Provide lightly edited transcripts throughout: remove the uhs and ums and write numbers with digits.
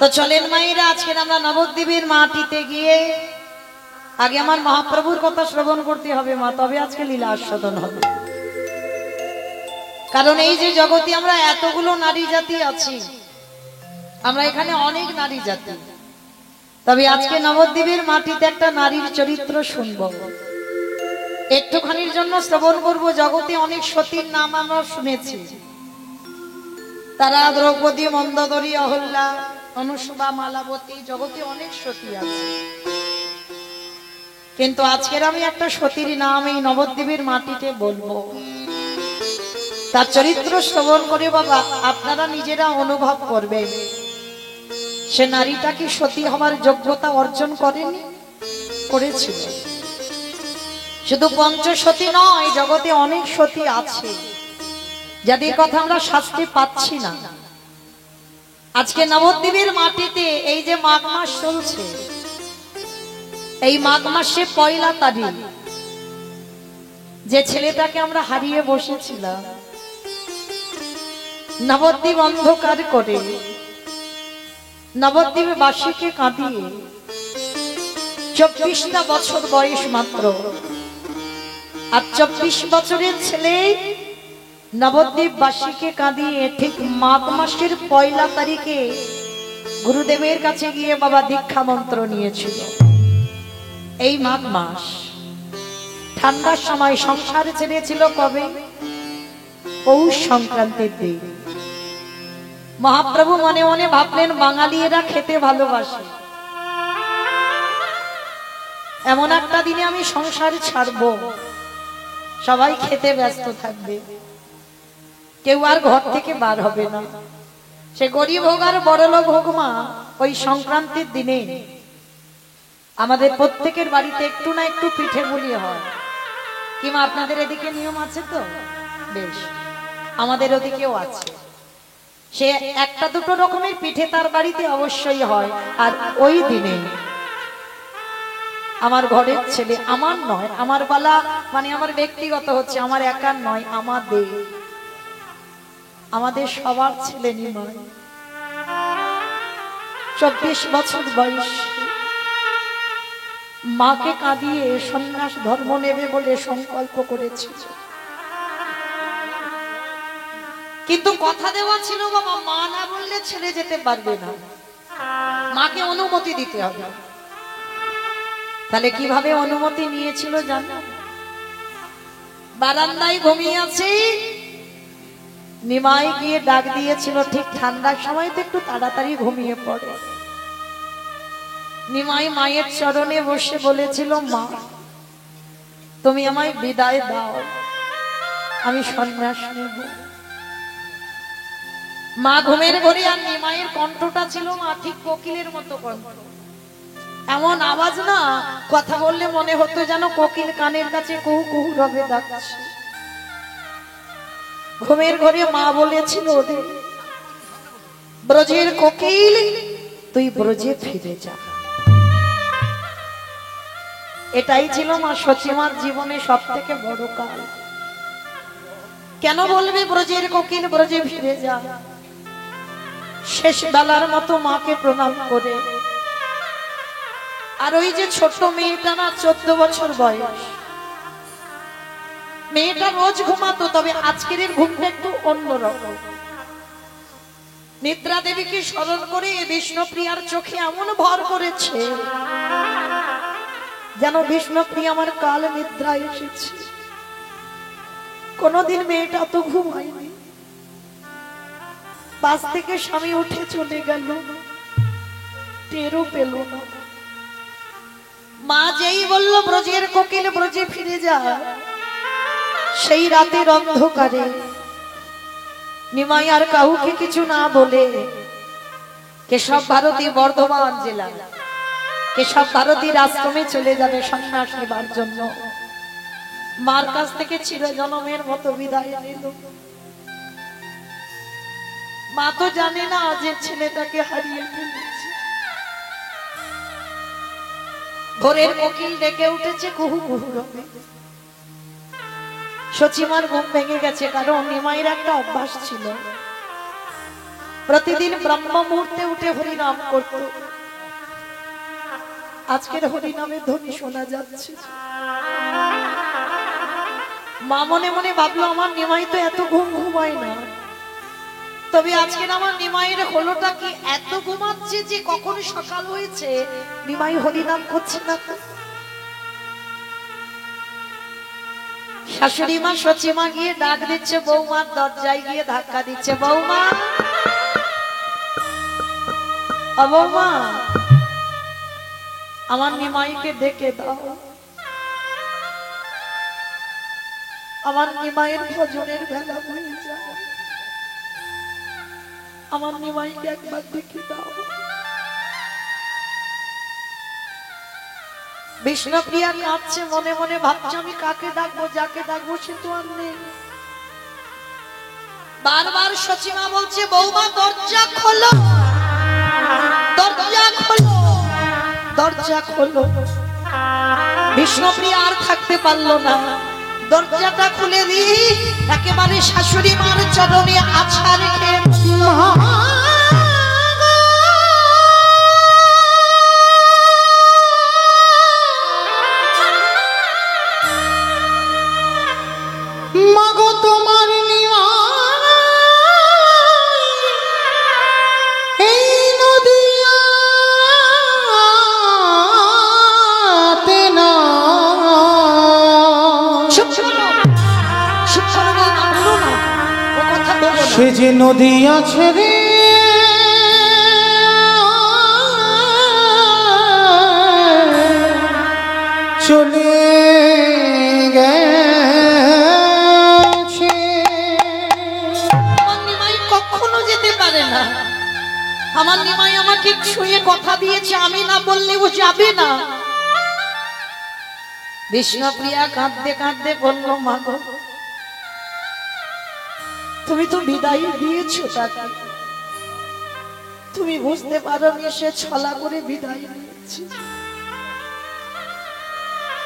তো চলেন মায়েরা, আজকে আমরা নবদ্বীপের মাটিতে গিয়ে আগে আমার মহাপ্রভুর কথা শ্রবণ করতে হবে মা, তবে আজকে লীলা আস্বাদন হবে। কারণ এই যে জগতে আমরা এতগুলো নারী জাতি আছি, আমরা এখানে অনেক নারী জাতি, তবে আজকে নবদ্বীপের মাটিতে একটা নারীর চরিত্র শুনব, একটুখানির জন্য শ্রবণ করব। জগতে অনেক সতীর নাম আমরা শুনেছি, তারা দ্রৌপদী, মন্দোদরী, অহল্যা, অনুসুবা, মালাবতী, জগতে অনেক সতী আছে। কিন্তু আজকের আমি একটা সতীর নাম এই নবদ্বীপের মাটিতে বলবো, তার চরিত্র শ্রবণ করে বাবা আপনারা নিজেরা অনুভব করবেন সে নারীটা কি সতী হওয়ার যোগ্যতা অর্জন করেনি, করেছিল। শুধু পঞ্চসতী নয়, জগতে অনেক সতী আছে যাদের কথা আমরা শাস্তি পাচ্ছি না। আজকে নবদ্বীপের মাটিতে এই যে মাঘ মাস চলছে, এই মাঘ মাসে পয়লা তারিখ যে ছেলেটাকে আমরা হারিয়ে বসেছিলাম, নবদ্বীপ অন্ধকার করে নবদ্বীপে বাসীকে কাঁদিয়ে 24টা বছর বয়স মাত্র, আর 24 বছরের ছেলে নবদ্বীপ বাসীকে কাঁদিয়ে ঠিক মাঘ মাসের পয়লা তারিখে গুরুদেবের কাছে গিয়ে বাবা দীক্ষা মন্ত্র নিয়েছিল। এই মাঘ মাস ঠান্ডার সময় সংসার ছেড়েছিল কবে? পৌষ সংক্রান্তির দিন। মহাপ্রভু মনে মনে ভাবলেন বাঙালিরা খেতে ভালোবাসে, এমন একটা দিনে আমি সংসার ছাড়বো, সবাই খেতে ব্যস্ত থাকবে, কেউ আর ঘর থেকে বার হবে না। সে গরিব হোক আর বড়লোক হোক মা, ওই সংক্রান্তির দিনে আমাদের প্রত্যেকের বাড়িতে একটু না একটু পিঠে পুলি হয়। কিংবা আপনাদের এদিকে নিয়ম আছে তো? বেশ, আমাদের ওদিকেও আছে। সে একটা দুটো রকমের পিঠে তার বাড়িতে অবশ্যই হয়। আর ওই দিনে আমার ঘরের ছেলে, আমার নয়, আমার বলা মানে আমার ব্যক্তিগত হচ্ছে, আমার একার নয়, আমাদের সবার ছেলে নিমাই 24 বছর বয়স মাকে কাঁদিয়ে সন্ন্যাস ধর্ম নেবে বলে সংকল্প করেছে। কিন্তু কথা দেওয়া ছিল বাবা, মা না বললে ছেলে যেতে পারবে না, মাকে অনুমতি দিতে হবে। তাহলে কিভাবে অনুমতি নিয়েছিল জানো? বারান্দায় ঘুমিয়ে আছে, নিমাই গিয়ে ডাক দিয়েছিল। ঠিক ঠান্ডার সময় তো একটু তাড়াতাড়ি ঘুমিয়ে পড়ে। নিমাই মায়ের চরণে বসে বলেছিল, মা তুমি আমায় বিদায় দাও, আমি সন্ন্যাস নেব। মা ঘুমের ঘরে, আর নিমাইয়ের কণ্ঠটা ছিল মা ঠিক কোকিলের মতো কণ্ঠ, এমন আওয়াজ না, কথা বললে মনে হতো যেন কোকিল কানের কাছে কুহু কুহু রবে ডাকছে। ঘুমের ঘরে মা বলেছিল, ব্রজের কোকিল তুই ব্রজে ফিরে যা। এটাই ছিল মা সচিমার জীবনে সব থেকে বড় কাল। কেন বলবে ব্রজের কোকিল ব্রজে ফিরে যা? শেষ বেলার মতো মাকে প্রণাম করে, আর ওই যে ছোট মেয়েটা না, 14 বছর বয়স, মেয়েটা রোজ ঘুমাতো, তবে আজকের ঘুমটা একটু অন্যরকম। নিদ্রা দেবীকে স্মরণ করে বিষ্ণুপ্রিয়ার চোখে এমন ভর করেছে যেন বিষ্ণুপ্রিয়া আমার কাল নিদ্রা এসেছে। কোনদিন মেয়েটা তো ঘুমায়নি, বাস থেকে স্বামী উঠে চলে গেল, টেরও পেল না। মা যেই বলল ব্রজের কোকিল ব্রজে ফিরে যা, সেই রাতের অন্ধকারে নিমাই আর কাউকে কিছু না বলে কেশব ভারতী, বর্ধমান জেলা কেশব ভারতীর আশ্রমে চলে যাবে সন্ন্যাস নেবার জন্য। মার কাছ থেকে চিরজনমের মতো বিদায় নিল। মা তো জানে না যে ছেলেটাকে হারিয়ে ফেলেছে। ভোরের কোকিল ডেকে উঠেছে কুহু কুহু রবে। সচিমার ঘুম ভেঙে গেছে, কারণ নিমাইয়ের একটা অভ্যাস ছিল, প্রতিদিন ব্রহ্ম মুহূর্তে উঠে হরিনাম করত। আজকের হরিনামের ধ্বনি শোনা যাচ্ছে। মা মনে মনে ভাবলো আমার নিমাই তো এত ঘুম ঘুমায় না, তবে আজকের আমার নিমাইয়ের হলোটা কি, এত ঘুমাচ্ছে যে কখন সকাল হয়েছে নিমাই হরিনাম করছে না। শাশুড়ি মা সচিমা গিয়ে ডাক দিচ্ছে, বৌমার দরজায় গিয়ে ধাক্কা দিচ্ছে, বৌমা ও বৌমা, আমার নিমাইকে ডেকে দাও, আমার নিমাইয়ের ভজনের বেলা হয়ে যায়, আমার নিমাইকে একবার ডেকে দাও। বিষ্ণুপ্রিয়া কাঁদছে, মনে মনে ভাবছে আমি কাকে ডাকবো, যাকে ডাকবো সে তো আর নেই। বারবার সচিমা বলছে, বৌমা দরজা খোলো, দরজা খোলো, দরজা খোলো। বিষ্ণুপ্রিয়া আর থাকতে পারলো না, দরজাটা খুলে দিয়ে একেবারে শাশুড়ি মার চরণে আছাড় রেখে, মাগো তোমার এই নদিয়াতে না, সে যে নদী আছে রে চলে গেছে। আমার নিমাই কখনো যেতে পারে না, আমার নিমাই আমাকে শুয়ে কথা দিয়েছে আমি না বললে ও যাবে না। বিষ্ণুপ্রিয়া কাঁদতে কাঁদতে বলল, মা গো তুমি তো বিদায় দিয়েছো তাকে, তুমি বুঝতে পারোনি সে ছলা করে বিদায় নিয়েছে।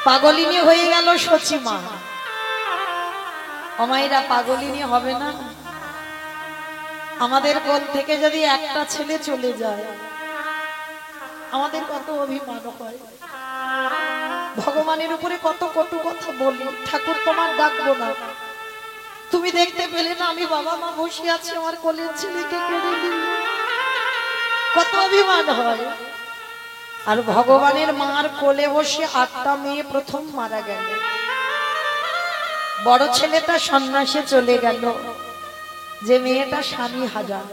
পাগলিনী হয়ে গেল সচিমা। অমাইরা পাগলিনী হবে না? আমাদের কোল থেকে যদি একটা ছেলে চলে যায় আমাদের কত অভিমান হয়, ভগবানের উপরে কত কটু কথা বলি, ঠাকুর তোমার ডাকবো না, তুমি দেখতে পেলে না আমি বাবা মা বসে আছি, আমার কোলের ছেলেকে কেড়ে নিল, কত অভিমান হয়। আর ভগবানের মার কোলে বসে 8টা মেয়ে প্রথম মারা গেল, বড় ছেলেটা সন্ন্যাসে চলে গেল, যে মেয়েটা স্বামী হাজার।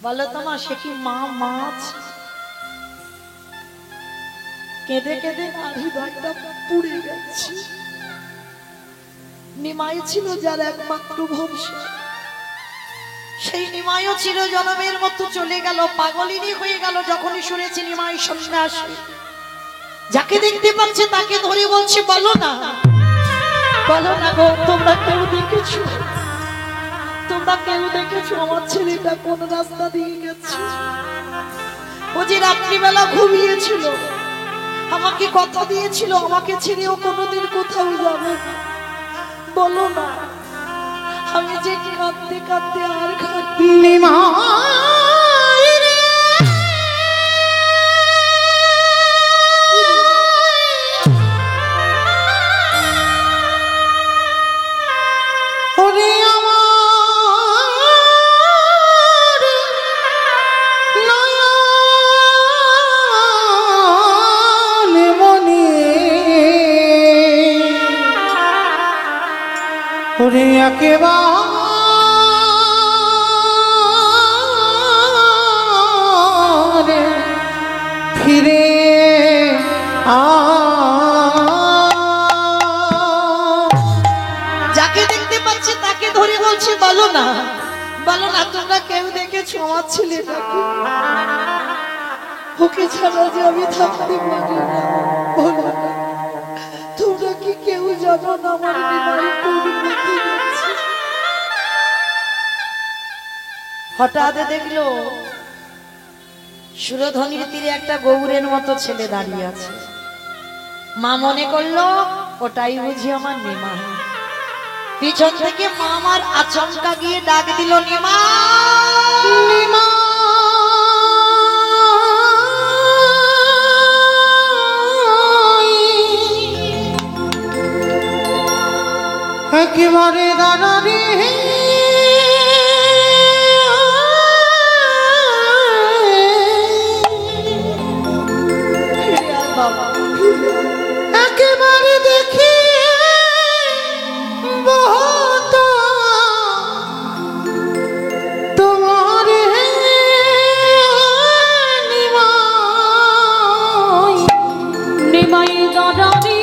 বলো তো মা, সে কি মা মাছ? কেঁদে কেঁদে আর হৃদয়টা পুড়ে গেছে। নিমাই ছিল যার একমাত্র ভরসা, সেই নিমাইও চির জনমের মতো চলে গেল, পাগলিনী হয়ে গেল। যখনই শুনেছি নিমাই সন্ন্যাসী, যাকে দেখতে পাচ্ছে তাকে ধরে বলছে, বলো না, বলো না গো, তোমরা কেউ দেখেছো, তোমরা কেউ দেখেছো আমার ছেলেটা কোন রাস্তা দিয়ে গেছে? ও যে রাত্রিবেলা ঘুমিয়েছিল, আমাকে কথা দিয়েছিল আমাকে ছেড়েও কোনোদিন কোথাও যাবে না, বলো না। আমি যে কাঁদতে কাঁদতে আর কাঁদতে, ওরে আমার নয়ন মনি, ওরে একেবারে ফিরে যাকে দেখতে পাচ্ছে তাকে ধরে বলছে, বলো না, বলো না, তোমরা কেউ দেখেছো আমার ছেলেটাকে? ওকে ছাড়া যে আমি থাকতে পারি না, বলো না। তোমরা কি কেউ জানো না আমার নিমাই কোন পথে গেছে? হঠাৎ দেখলো সুরধনির তীরে একটা গৌরের মতো ছেলে দাঁড়িয়ে আছে। মা মনে করলো ওটাই বুঝি আমার নিমাই। পিছন থেকে মা আমার আচমকা গিয়ে ডাক দিল, নিমা নিমা একেবারে দাঁড়ারে বাবা, একেবারে দেখি বহুত তোমার নিমাই নিমাই দাদারি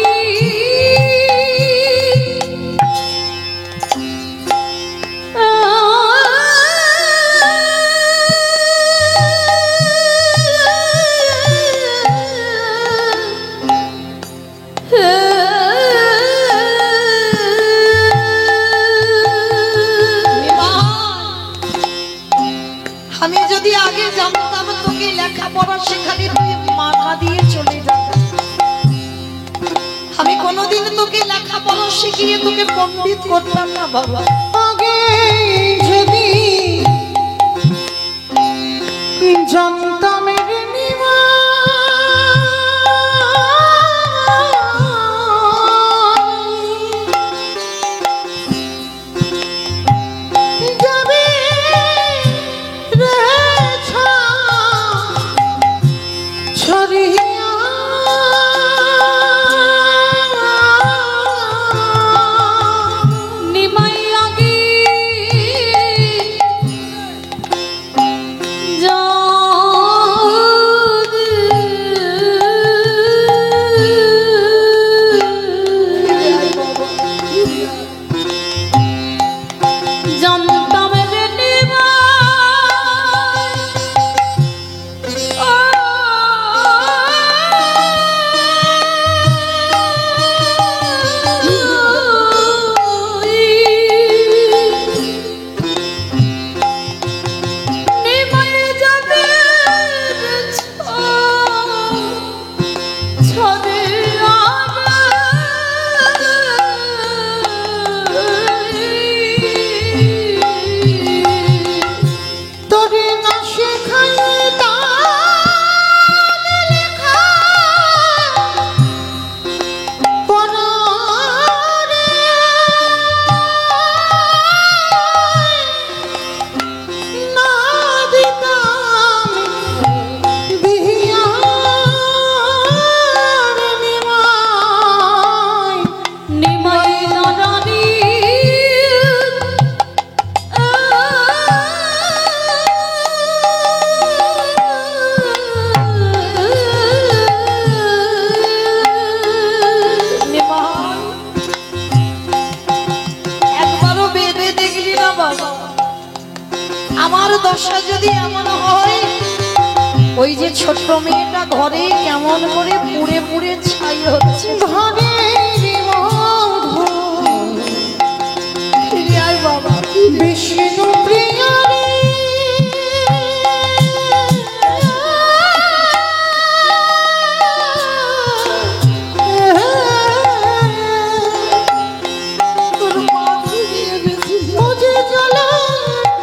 আমি যদি আগে জানতাম তোকে লেখাপড়া শেখালে তুই মাথা দিয়ে চলে যাবে, আমি কোনোদিন তোকে লেখাপড়া শিখিয়ে তোকে পণ্ডিত করতাম না বাবা। আগে যদি জানতাম রে নিমা যাবে রে ছড়িয়া নিমাই আগে জানতাম রে নিমাই নিমাই যাবে ছড়িয়া তোরে না শেখাই তাল লেখা পড়া রে না দিতাম বিহিয়া রে নিমাই নিমাই দাদারি নিমাই, একবারও ভেবে দেখলি না বাবা, আমার দশা যদি এমন হয়, ওই যে ছোট্ট মেয়েটা ঘরে কেমন করে পুড়ে পুড়ে ছাই হচ্ছে, ঘরে মধু ফিরে আয় বাবা। বিষ্ণু প্রিয়ারে তোর মা ফিরিয়ে গেছে। মুঝে চলো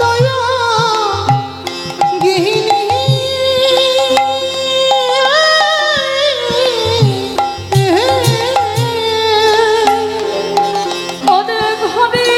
দয়া গিহিনী ওদের ঘরে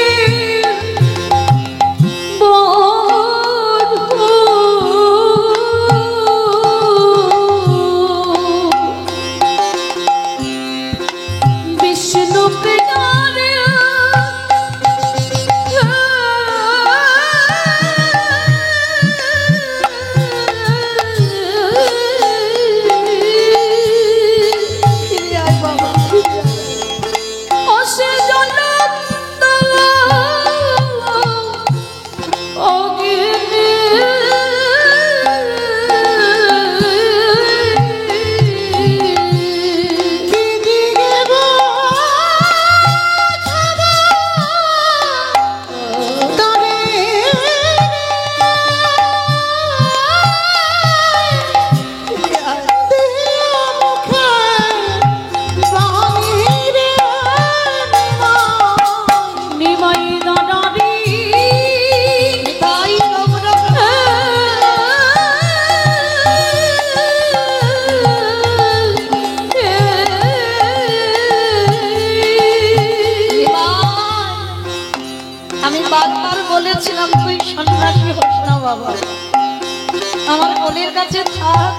বলির কাছে থাক,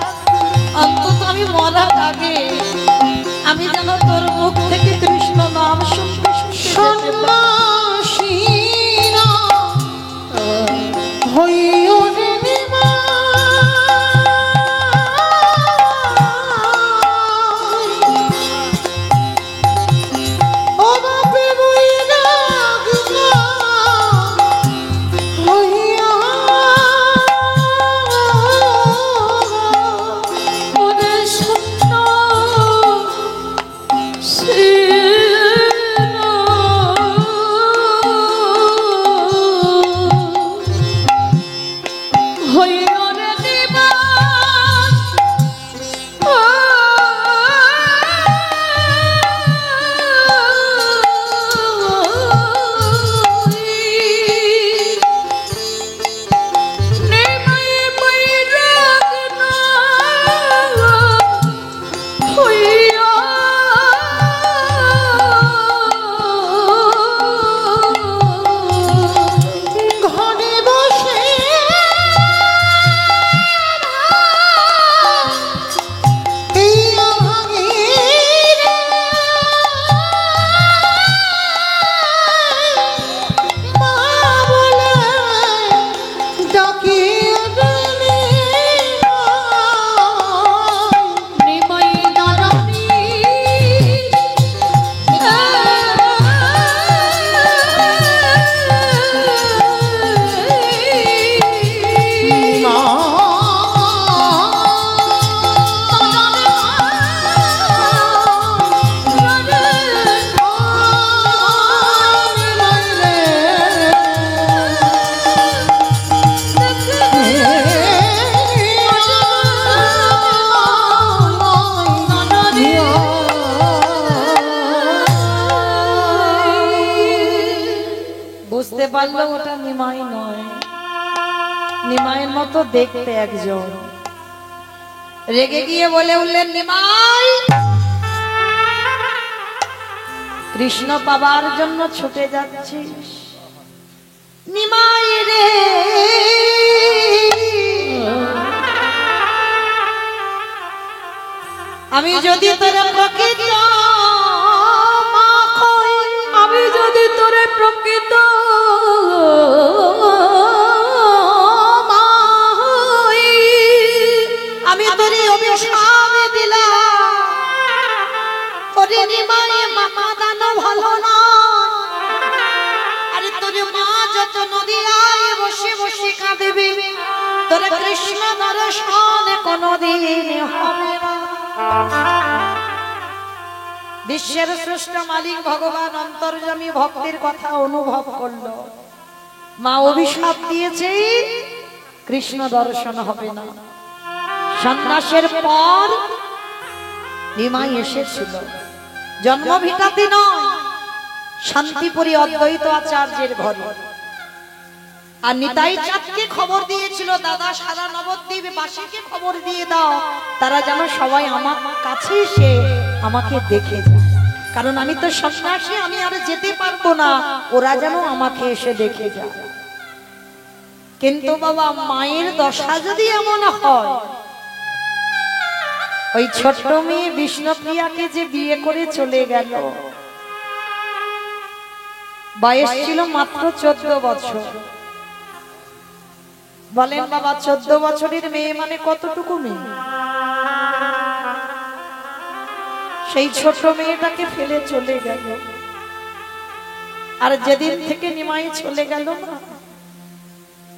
অন্তত আমি মরার আগে আমি যেন তোর মুখ থেকে কৃষ্ণ নাম শুনতে শুনতে যেতে পারি। সন্ন্যাসীরা হইও রে নিমাই। ও বাপে বৈরাগ হইয়া ওরে শূন্য ঘরে বসে এই আহাগীর মা বলে ডাকি রে নিমাই। নিমাই নারায়ণী বুঝতে পারলো ওটা নিমাই নয়, নিমাইয়ের মতো দেখতে একজন। রেগে গিয়ে বলে উঠলেন, নিমাই কৃষ্ণ পাবার জন্য ছুটে যাচ্ছিস? নিমাই রে আমি যদি তোর প্রকৃত মা হই, আমি যদি তোরে প্রকৃত মা হই, আমি তোর অভিশাপ দিলাম। ওরে নিমাই মামা দানো ভালো না, আরে তোর মা যত নদীয়ায় বসে বসে কাঁদবে, তোর কৃষ্ণ দর্শন কোনদিন হবে না। বিশ্বের শ্রেষ্ঠ মালিক ভগবান অন্তর্যামী ভক্তির কথা অনুভব করলো। মা অভিশাপ দিয়েছে কৃষ্ণ দর্শন হবে না। সন্ন্যাসের পর নিমাই এসেছিল, জন্ম ভিটাতে নয়, শান্তিপুরী অদ্বৈত আচার্যের ঘরে। আর নিতাই চাঁদকে খবর দিয়েছিল, দাদা সারা নবদ্বীপ বাসীকে খবর দিয়ে দাও, তারা যেন সবাই আমার কাছে এসে আমাকে দেখে যায়, কারণ আমি তো সন্ন্যাসী, আমি আর যেতে পারবো না, ওরা যেন আমাকে এসে দেখে যায়। কিন্তু বাবা মায়ের দশা যদি এমন হয়, ওই ছোট্ট মেয়ে বিষ্ণুপ্রিয়াকে যে বিয়ে করে চলে গেল, বয়স ছিল মাত্র 14 বছর। বলেন বাবা 14 বছরের মেয়ে মানে কতটুকু মেয়ে? সেই ছোট মেয়েটাকে ফেলে চলে গেল। আর যেদিন থেকে নিমাই চলে গেল না,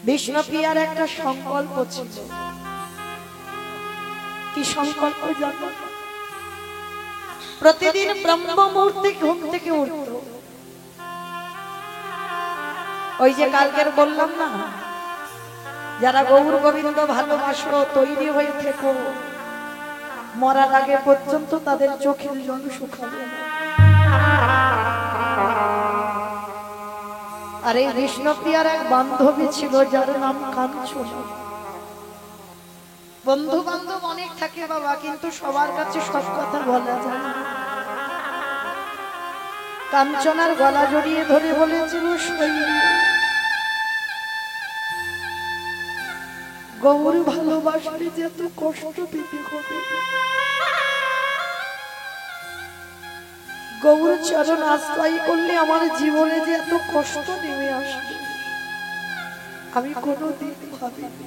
বিষ্ণুপ্রিয়ার একটা সংকল্প ছিল। কি সংকল্প জানো? প্রতিদিন ব্রহ্ম মুহূর্তে ঘুম থেকে উঠত। ওই যে কালকের বললাম না, যারা গৌর গোবিন্দ ভালোবাসো তৈরি হয়ে থেকো, মরার আগে পর্যন্ত তাদের চোখের জল শুকাবে না। আর এই বিষ্ণুপ্রিয়ার এক বান্ধবী ছিল যার নাম কাঞ্চন। বন্ধু বান্ধব অনেক থাকে বাবা, কিন্তু সবার কাছে সব কথা বলা যায় না। কাঞ্চনার গলা জড়িয়ে ধরে বলেছিল, গৌর ভালোবাসলে যে এত কষ্ট পেতে হবে, গৌর চরণ আশ্রয় করলে আমার জীবনে যে এত কষ্ট নেমে আসবে আমি কোনোদিন ভাবিনি।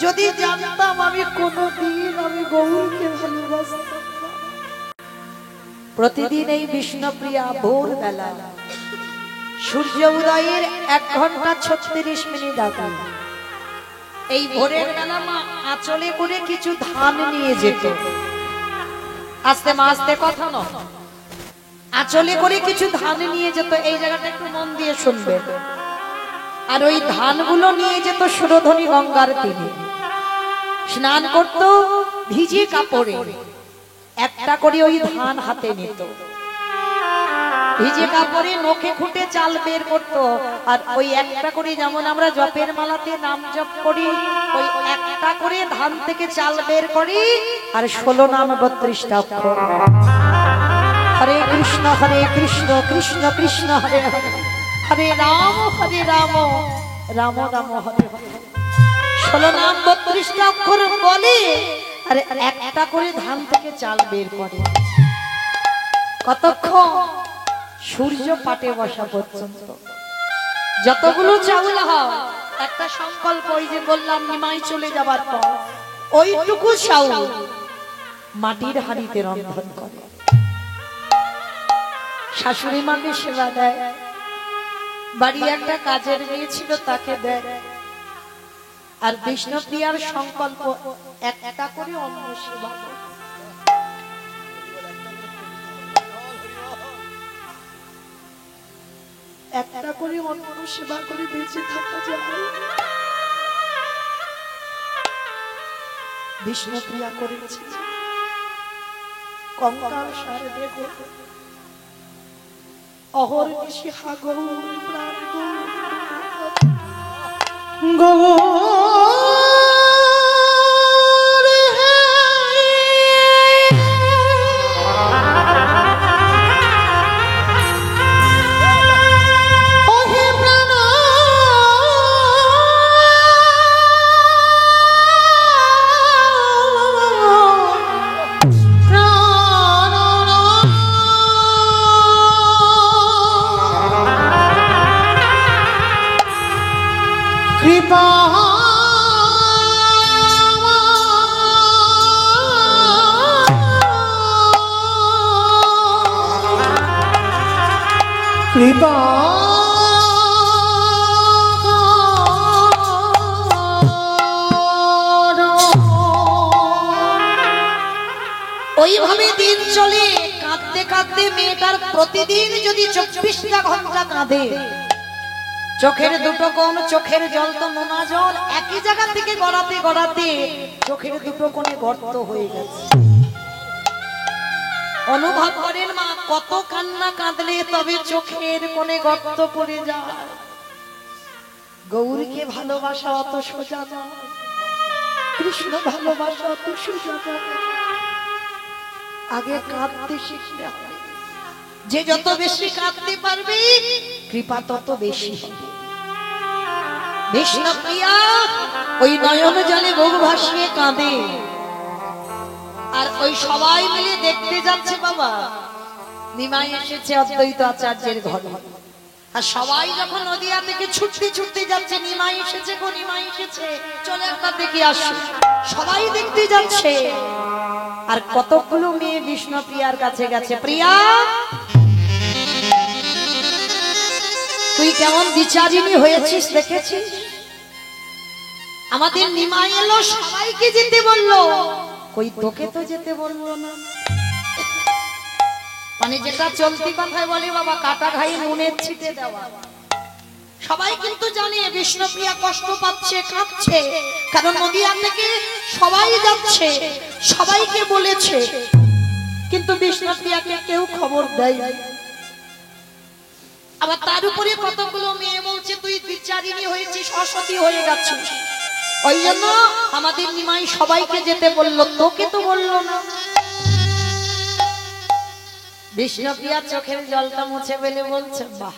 যদি জানতাম আমি কোনোদিন আমি গৌরকে ভালোবাসতাম না। প্রতিদিন এই বিষ্ণুপ্রিয়া ভোরবেলা সূর্য উদয়ের 1 ঘন্টা 36 মিনিট আগে এই ভোরের বেলা মা আঁচলে করে কিছু ধান নিয়ে যেত। আস্তে মা আস্তে কথা নয়, আঁচলে করে কিছু ধান নিয়ে যেত। এই জায়গাটা একটু মন দিয়ে শুনবে। আর ওই ধানগুলো নিয়ে যেত সুরধনী গঙ্গার তীরে, স্নান করত ভিজে কাপড়ে, একটা করে ওই ধান হাতে নিত, ভিজে কাপড়ে নখে খুঁটে চাল বের করত। আর ওই একটা করে, যেমন আমরা জপের মালাতে নাম জপ করি, ওই একটা করে ধান থেকে চাল বের করি আর 16 নাম 32টা অক্ষর। হরে কৃষ্ণ কৃষ্ণ কৃষ্ণ হরে হরে, হরে রাম রাম রাম হরে হরে। 16 নাম 32টা অক্ষর বলে আর একটা করে ধান থেকে চাল বের করে। কতক্ষণ? সূর্য পাটে বসা পর্যন্ত। যতগুলো চাউল হয় একটা সংকল্প, ওই যে বললাম নিমাই চলে যাবার পর ওইটুকু চাউল মাটির হাঁড়িতে রন্ধন করে, শাশুড়ি মাকে সেবা দেয়, বাড়ি একটা কাজের মেয়ে ছিল তাকে দেয়। আর বিষ্ণুপ্রিয়ার সংকল্প একটা করে অন্ন সেবা করে। একটা করে অন্ন সেবা করে বেঁচে থাকা যায়। বিষ্ণুপ্রিয়া করেছে কঙ্কাল সার দেখো, অহর নিশি হাগৌ প্রাণ কৃপা ওইভাবে দিন চলে। কাঁদতে কাঁদতে মেয়েটার প্রতিদিন যদি 24টা ঘন্টা কাঁদে, চোখের দুটো কোণ, চোখের জল তো নোনা জল, একই জায়গা থেকে গড়াতে গড়াতে চোখের দুটো কোণে গর্ত হয়ে গেছে। অনুভব করেন মা কত কান্না কাঁদলে তবে চোখের কোণে গর্ত পড়ে যায়। গৌরীকে ভালোবাসা অত সোজা নয়, কৃষ্ণ ভালোবাসা অত সোজা নয়। আগে কাঁদতে শিখতে হবে। যে যত বেশি কাঁদতে পারবে কৃপা তত বেশি হবে। বিষ্ণুপ্রিয়া ওই নয়ন জলে বুক ভাসিয়ে কাঁদে। আর ওই সবাই মিলে দেখতে যাচ্ছে বাবা নিমাই এসেছে অদ্বৈত আচার্যের ঘরে। আর সবাই যখন নদিয়া থেকে ছুটতে ছুটতে যাচ্ছে, নিমাই এসেছে গো, নিমাই এসেছে, চলে একবার দেখে আসো, সবাই দেখতে যাচ্ছে। আর কতগুলো মেয়ে বিষ্ণুপ্রিয়ার কাছে গেছে, প্রিয়া তুই কেমন বিচারিণী হয়েছিস দেখেছিস? আমাদের নিমাই এলো, সবাইকে যেতে বললো, কই তোকে তো যেতে বললো না। মানে যেটা চলতি কথায় বলে বাবা, কাটা ঘাই নুনের ছিটে দেওয়া। সবাই কিন্তু জানে বিষ্ণুপ্রিয়া কষ্ট পাচ্ছে, কাঁদছে, কারণ নদিয়া থেকে সবাই যাচ্ছে, সবাইকে বলেছে, কিন্তু বিষ্ণুপ্রিয়াকে কেউ খবর দেয়। আবার তার উপরে কতগুলো মেয়ে বলছে তুই বিচারিণী হয়েছিস, অসতী হয়ে গেছিস, ওই জন্য আমাদের নিমাই সবাইকে যেতে বললো, তোকে তো বললো না। বিষ্ণুপ্রিয়া চোখের জলটা মুছে ফেলে বলছে, বাহ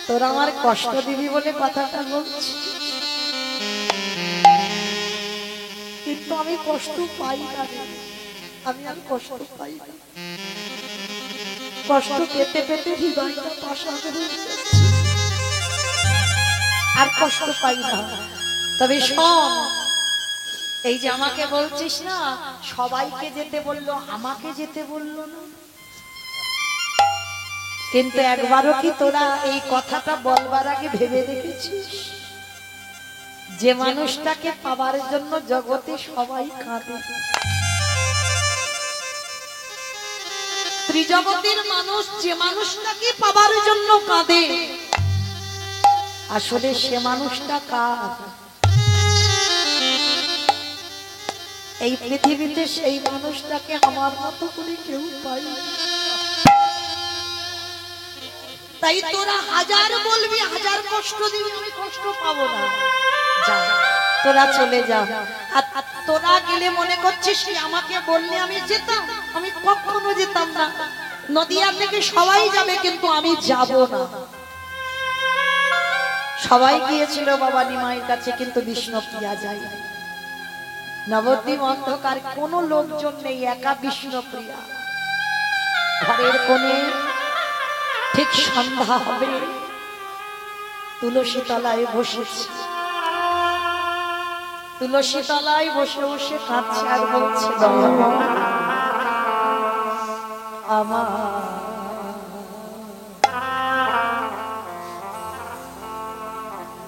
তোরা আমার কষ্ট দিবি বলে কথাটা বলছি, কিন্তু আমি কষ্ট পাই না রে। আমি আর কষ্ট পাই না। কষ্ট পেতে পেতে হৃদয়টা পাষাণ হয়ে যাচ্ছে, আর কষ্ট পাই না। তবে শোন, এই যে আমাকে বলছিস না, সবাইকে যেতে বললো, আমাকে যেতে বললো না। কিন্তু একবারও কি তোরা এই কথাটা বলবার আগে ভেবে দেখেছিস? যে মানুষটাকে পাবার জন্য জগতে সবাই কাঁদে, ত্রিজগতের মানুষ যে মানুষটাকে পাবার জন্য কাঁদে, আসলে সে মানুষটা কার? এই পৃথিবীতে সেই মানুষটাকে আমার মতো করে কেউ পায় না। তাই তোরা হাজার বলবি, হাজার কষ্ট দিবি, আমি কষ্ট পাবো না। যা, তোরা চলে যা। আর তোরা গেলে মনে করছিস কি আমাকে বললে আমি যেতাম? আমি কখনো যেতাম না। নদিয়া থেকে সবাই যাবে, কিন্তু আমি যাব না। সবাই গিয়েছিল বাবা নিমাইয়ের কাছে, কিন্তু বিষ্ণুপ্রিয়া যায়। নবদ্বীপ অন্ধকার, কোনো লোকজন নেই, একা বিষ্ণুপ্রিয়া ঘরের কোণে। ঠিক সন্ধ্যা হবে, তুলসী তলায় বসেছে। তুলসী তলায় বসে বসে কাঁদছে আর বলছে, আমার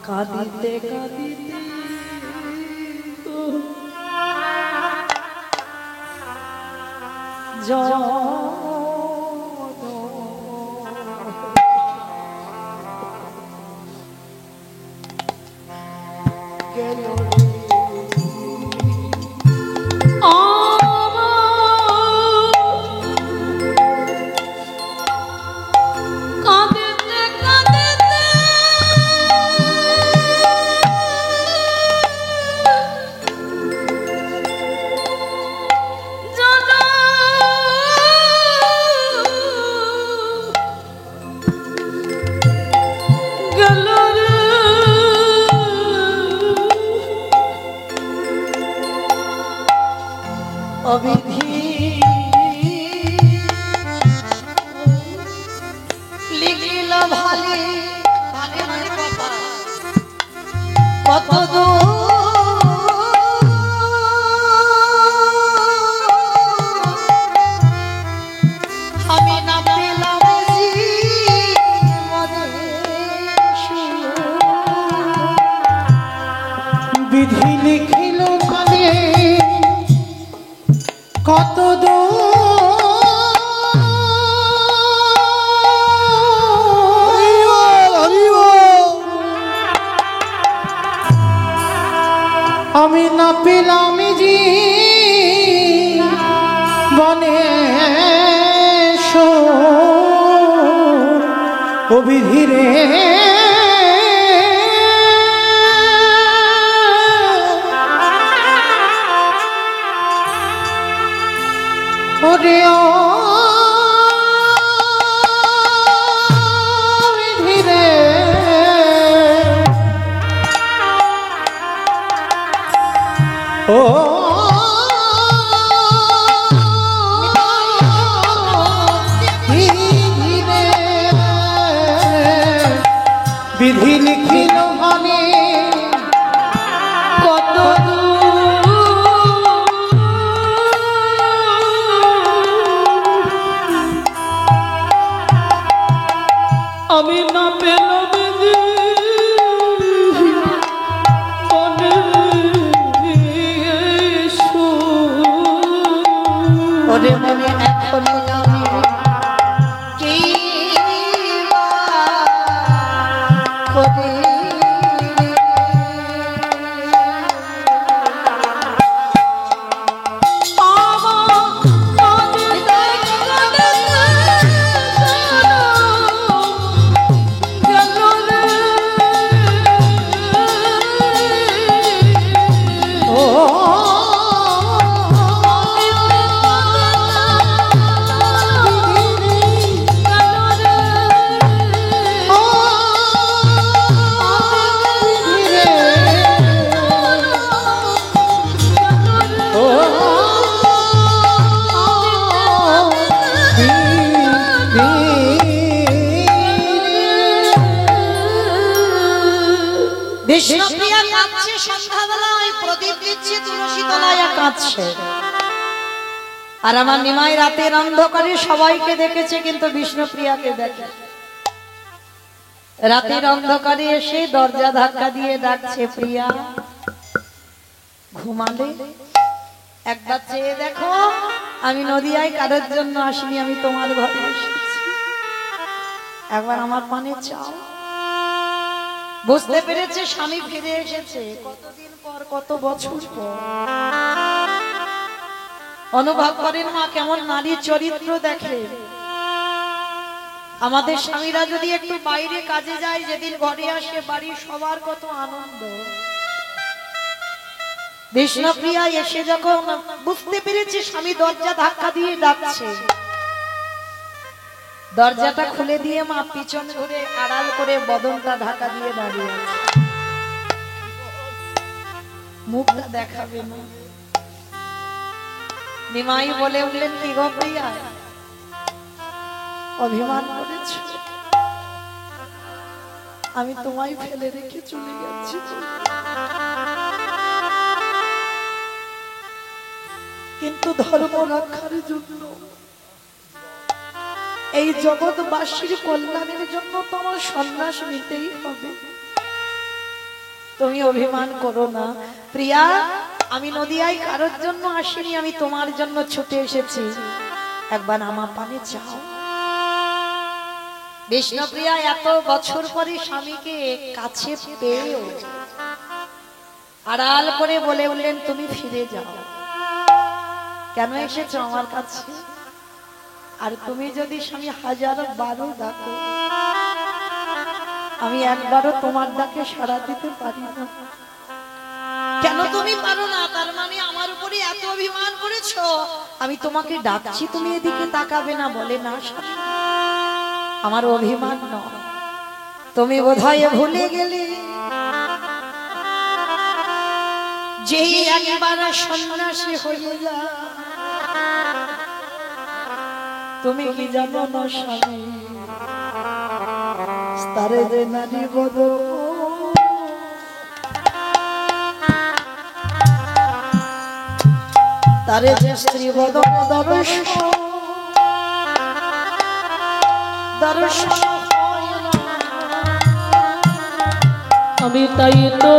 কাঁদিতে কাঁদিতে গেল। অবিধি লিখিল ভালে, ভালে মানে কথা, কত আমি না পেলাম বিধি লিখিল ভালে, কত আমি না পেলাম জি বনে অবিধিরে। ওরে ধীরে ও ধীরে বিধি লিখিল ভালে, কত আমি না পেলাম যে বিষ্ণুপ্রিয়া কাঁদছে, সন্ধ্যাবেলায় প্রদীপ দিচ্ছে তুলসী তলায় কাঁদছে। আর আমার নিমাই রাতের অন্ধকারে সবাইকে দেখেছে, কিন্তু বিষ্ণুপ্রিয়াকে দেখে। রাতের অন্ধকারে এসে দরজা ধাক্কা দিয়ে ডাকছে, প্রিয়া ঘুমালে? একবার চেয়ে দেখো, আমি নদিয়ায় কারোর জন্য আসিনি, আমি তোমার ঘরে এসেছি, একবার আমার পানে চাও। বুঝতে পেরেছে স্বামী ফিরে এসেছে, কতদিন পর, কত বছর পর। অনুভব করেন মা কেমন নারীর চরিত্র দেখে। আমাদের স্বামীরা যদি একটু বাইরে কাজে যায়, যেদিন ঘরে আসে বাড়ির সবার কত আনন্দ। বিষ্ণুপ্রিয়া এসে যখন বুঝতে পেরেছে স্বামী দরজা ধাক্কা দিয়ে ডাকছে, দরজাটা খুলে দিয়ে মা পিছন ঘুরে আড়াল করে বদনটা ঢাকা দিয়ে দাঁড়িয়ে আছে। মুখটা দেখাবে না। নিমাই বলে উঠলেন, কি গো প্রিয়া, অভিমান করেছ? আমি তোমায় ফেলে রেখে চলে যাচ্ছি, কিন্তু ধর্ম রক্ষার জন্য, এই জগৎবাসীর কল্যাণের জন্য তোমার সন্ন্যাস নিতেই হবে। তুমি অভিমান করো না প্রিয়া, আমি নদিয়ায় কারোর জন্য আসিনি, আমি তোমার জন্য ছুটে এসেছি, একবার আমার পানে চাও। বিষ্ণুপ্রিয়া এত বছর পরে স্বামীকে কাছে পেয়েও আড়াল করে বলে উঠলেন, তুমি ফিরে যাও। কেন এসেছো আমার কাছে? আর তুমি যদি স্বামী হাজার বারো ডাকো, আমি একবারও তোমার ডাকে সাড়া দিতে পারি না। কেন তুমি পারো না? তার মানে আমার উপরে এত অভিমান করেছো, আমি তোমাকে ডাকছি তুমি এদিকে তাকাবে না? বলে না স্বামী, আমার অভিমান নয়, তুমি বোধহয় ভুলে গেলে যেই একবার সন্ন্যাসী হয়ে যায়, তুমি কি জানো না স্বামী, তারে যে নারী বদল, তারে যে স্ত্রী বদল দর্শন, দর্শন আমি তাই তো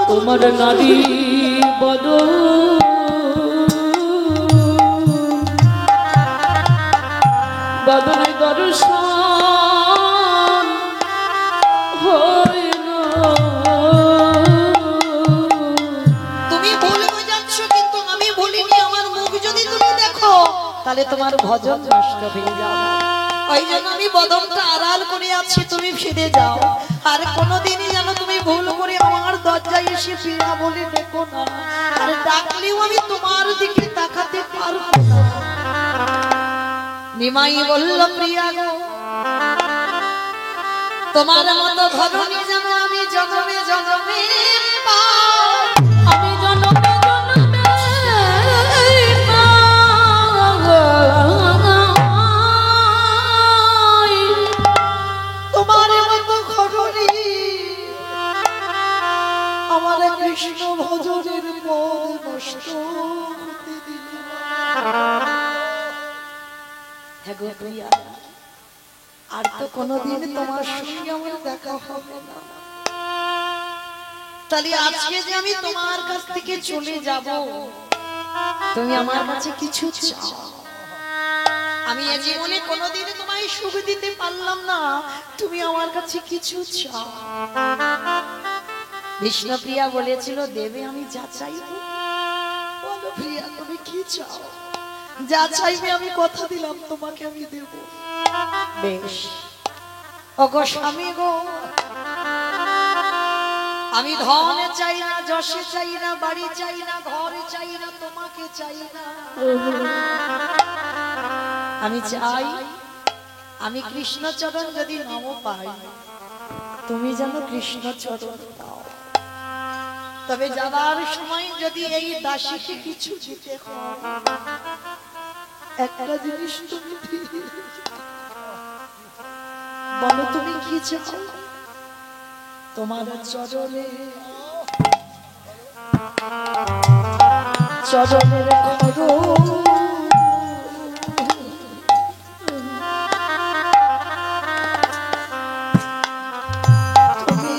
তোমার নারী বদল বদলে দর্শন হয় না। তুমি ভুল বোঝাচ্ছ, কিন্তু আমি ভুলিনি। আমার মুখ যদি তুমি দেখো, তাহলে তোমার ভজন নষ্ট হয়ে যাবে। ওই জন্য আমি বদনটা আড়াল করে আছি, তুমি ফিরে যাও। আর কোনোদিনই যেন তুমি ভুল করে আমার দরজায় এসে প্রিয়া বলে দেখো না, আর ডাকলেও আমি তোমার দিকে তাকাতে পারবো না। নিমাই বলল, প্রিয়া গো, তোমার মতো ধরনী যেন আমি জন্মে জন্মে পাই, আমি জনমে জনমে তোমার মতো ঘরণী আমার কৃষ্ণ ভজনের পদ নষ্ট হতে দিলে না। হ্যাঁ গো প্রিয়া, আর তো কোনোদিন তোমার সঙ্গে আমার দেখা হবে না। তাহলে আজকে যে আমি তোমার কাছ থেকে চলে যাব, তুমি আমার কাছে কিছু চাও। আমি এ জীবনে কোনোদিন তোমায় সুখ দিতে পারলাম না, তুমি আমার কাছে কিছু চাও। বিষ্ণুপ্রিয়া বলেছিল, দেবে আমি যা চাইবো। বলো প্রিয়া, তুমি কি চাও? যা চাইবে আমি কথা দিলাম তোমাকে আমি দেব। বেশ। ওগো স্বামী গো, আমি ধন চাই না, যশ চাই না, বাড়ি চাই না, ঘর চাই না, তোমাকে চাই না। আমি চাই আমি কৃষ্ণচরণ যদি নাম পাই, তুমি যেন কৃষ্ণচরণ দাও। তবে যাবার সময় যদি এই দাসীকে কিছু দিতে হয়, একটা জিনিস তুমি দিয়ে বলো তুমি কি চাও। তোমার চরণে চরণের খড় তুমি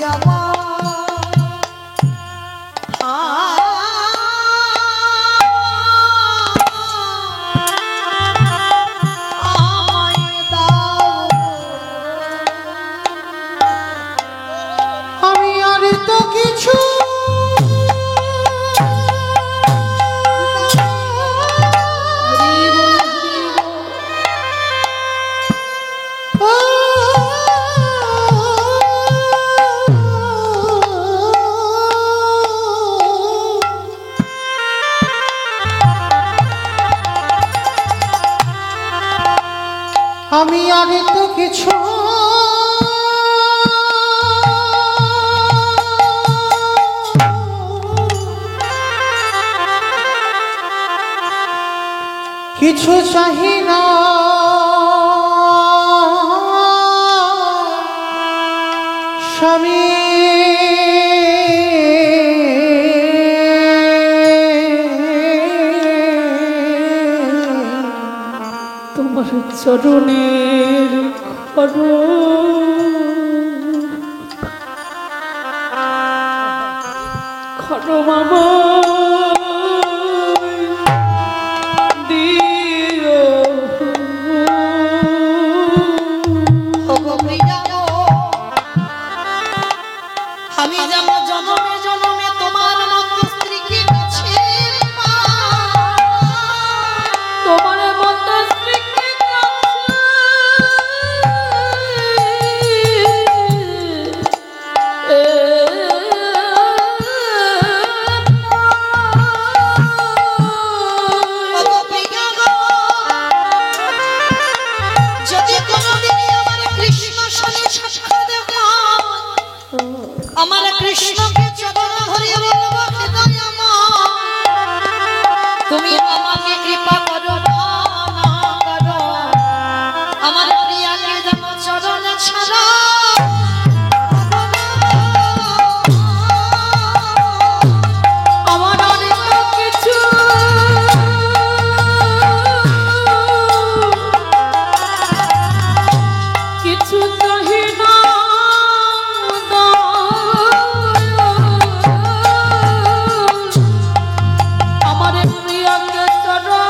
আমায় দাও। আমি আর তো কিছু আমি আর তো কিছু কিছু চাহি না, স্বামী তোমার চরণের খড় খড় মামা দিও। আমি যেন জনমে জনমে তোমার মতো স্ত্রীকে কাছে পাই। তোমার মতো স্ত্রীকে যদি কোনোদিনই আমার কৃষ্ণ সনে সাক্ষাৎ হয়, আমার কৃষ্ণকে চরণ ধরে বলবো, হে দয়াময়, তুমি আমাকে কৃপা করো না করো, আমার প্রিয়াকে যেন চরণ ছাড়া আমার অনেক কিছু কিছু চাহি না, আমার প্রিয়াকে ছাড়া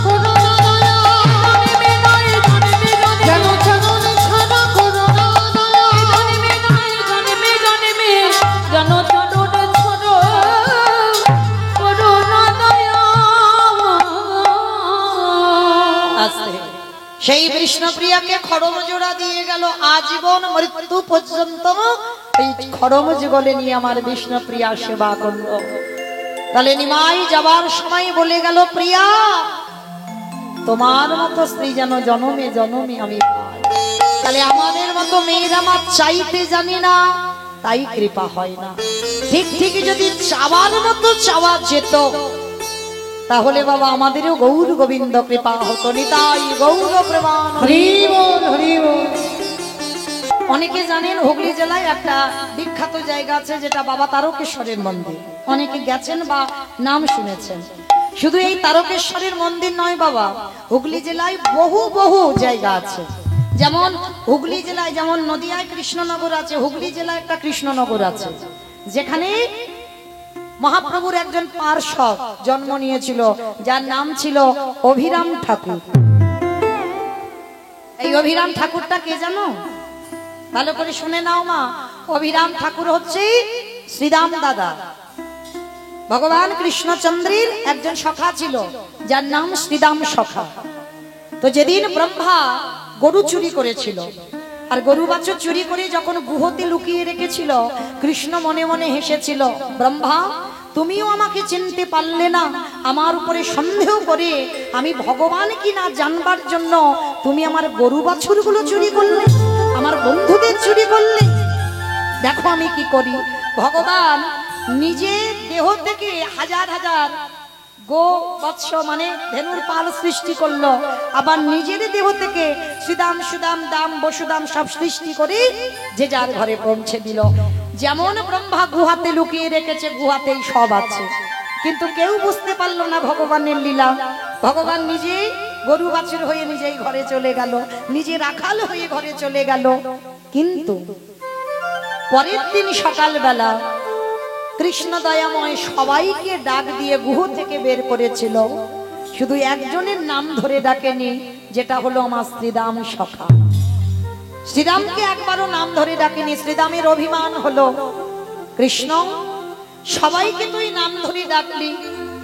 কোনো সেই কৃষ্ণপ্রিয়াকে খড়ম জোড়া দিয়ে গেল আজীবন মৃত্যু পর্যন্ত এই খড়ম যুগলে নিয়ে আমার বিষ্ণুপ্রিয়া সেবা করল। তাহলে নিমাই যাবার সময় বলে গেল, প্রিয়া তোমার মতো স্ত্রী যেন জনমে জনমে আমি পাই। তাহলে আমাদের মতো মেয়েরা আমার চাইতে জানি না, তাই কৃপা হয় না। ঠিক ঠিক যদি চাওয়ার মতো চাওয়া যেত, তাহলে বাবা আমাদেরও গৌর গোবিন্দ কৃপা হতো। নিতাই গৌর প্রমাণ। হরি বল হরি বল। অনেকে জানেন হুগলি জেলায় একটা বিখ্যাত জায়গা আছে যেটা বাবা তারকেশ্বরের মন্দির। অনেকে গেছেন বা নাম শুনেছেন। শুধু এই তারকেশ্বরের মন্দির নয় বাবা, হুগলি জেলায় বহু বহু জায়গা আছে। যেমন হুগলি জেলায় যেমন নদিয়ায় কৃষ্ণনগর আছে, হুগলি জেলায় একটা কৃষ্ণনগর আছে, যেখানে মহাপ্রভুর একজন পার্ষদ জন্ম নিয়েছিল, যার নাম ছিল অভিরাম ঠাকুর। এই অভিরাম ঠাকুরটা কে জানো? ভালো করে শুনে নাও মা। অভিরাম ঠাকুর হচ্ছে শ্রীরাম দাদা, ভগবান কৃষ্ণচন্দ্রের একজন সখা ছিল, যার নাম শ্রীরাম সখা। তো যেদিন ব্রহ্মা গরু চুরি করেছিল, আর গরু বাছুর চুরি করে যখন গুহতে লুকিয়ে রেখেছিল, কৃষ্ণ মনে মনে হেসেছিল, ব্রহ্মা তুমিও আমাকে চিনতে পারলে না, আমার উপরে সন্দেহ করে আমি ভগবান কি না জানবার জন্য তুমি আমার গরু বাছুর গুলো চুরি করলে, আমার বন্ধুদের চুরি করলে। দেখো আমি কি করি। ভগবান নিজে দেহ থেকে হাজার হাজার গো বৎস মানে ধেনুর পাল সৃষ্টি করলো, আবার নিজের দেহ থেকে শ্রীদাম সুদাম দাম বসুদাম সব সৃষ্টি করে যে যার ঘরে পৌঁছে দিল। যেমন ব্রহ্মা গুহাতে লুকিয়ে রেখেছে, গুহাতেই সব আছে, কিন্তু কেউ বুঝতে পারলো না ভগবানের লীলা। ভগবান নিজে গরু বাছুর হয়ে নিজেই ঘরে চলে গেল, নিজে রাখাল হয়ে ঘরে চলে গেল। কিন্তু পরের দিন সকালবেলা কৃষ্ণ দয়াময় সবাইকে ডাক দিয়ে গুহ থেকে বের করেছিল, শুধু একজনের নাম ধরে ডাকেনি, যেটা হলো আমার শ্রীরাম সখা। শ্রীরামকে একবারও নাম ধরে ডাকেনি। শ্রীরামের অভিমান হলো, কৃষ্ণ সবাইকে তুই নাম ধরে ডাকলি,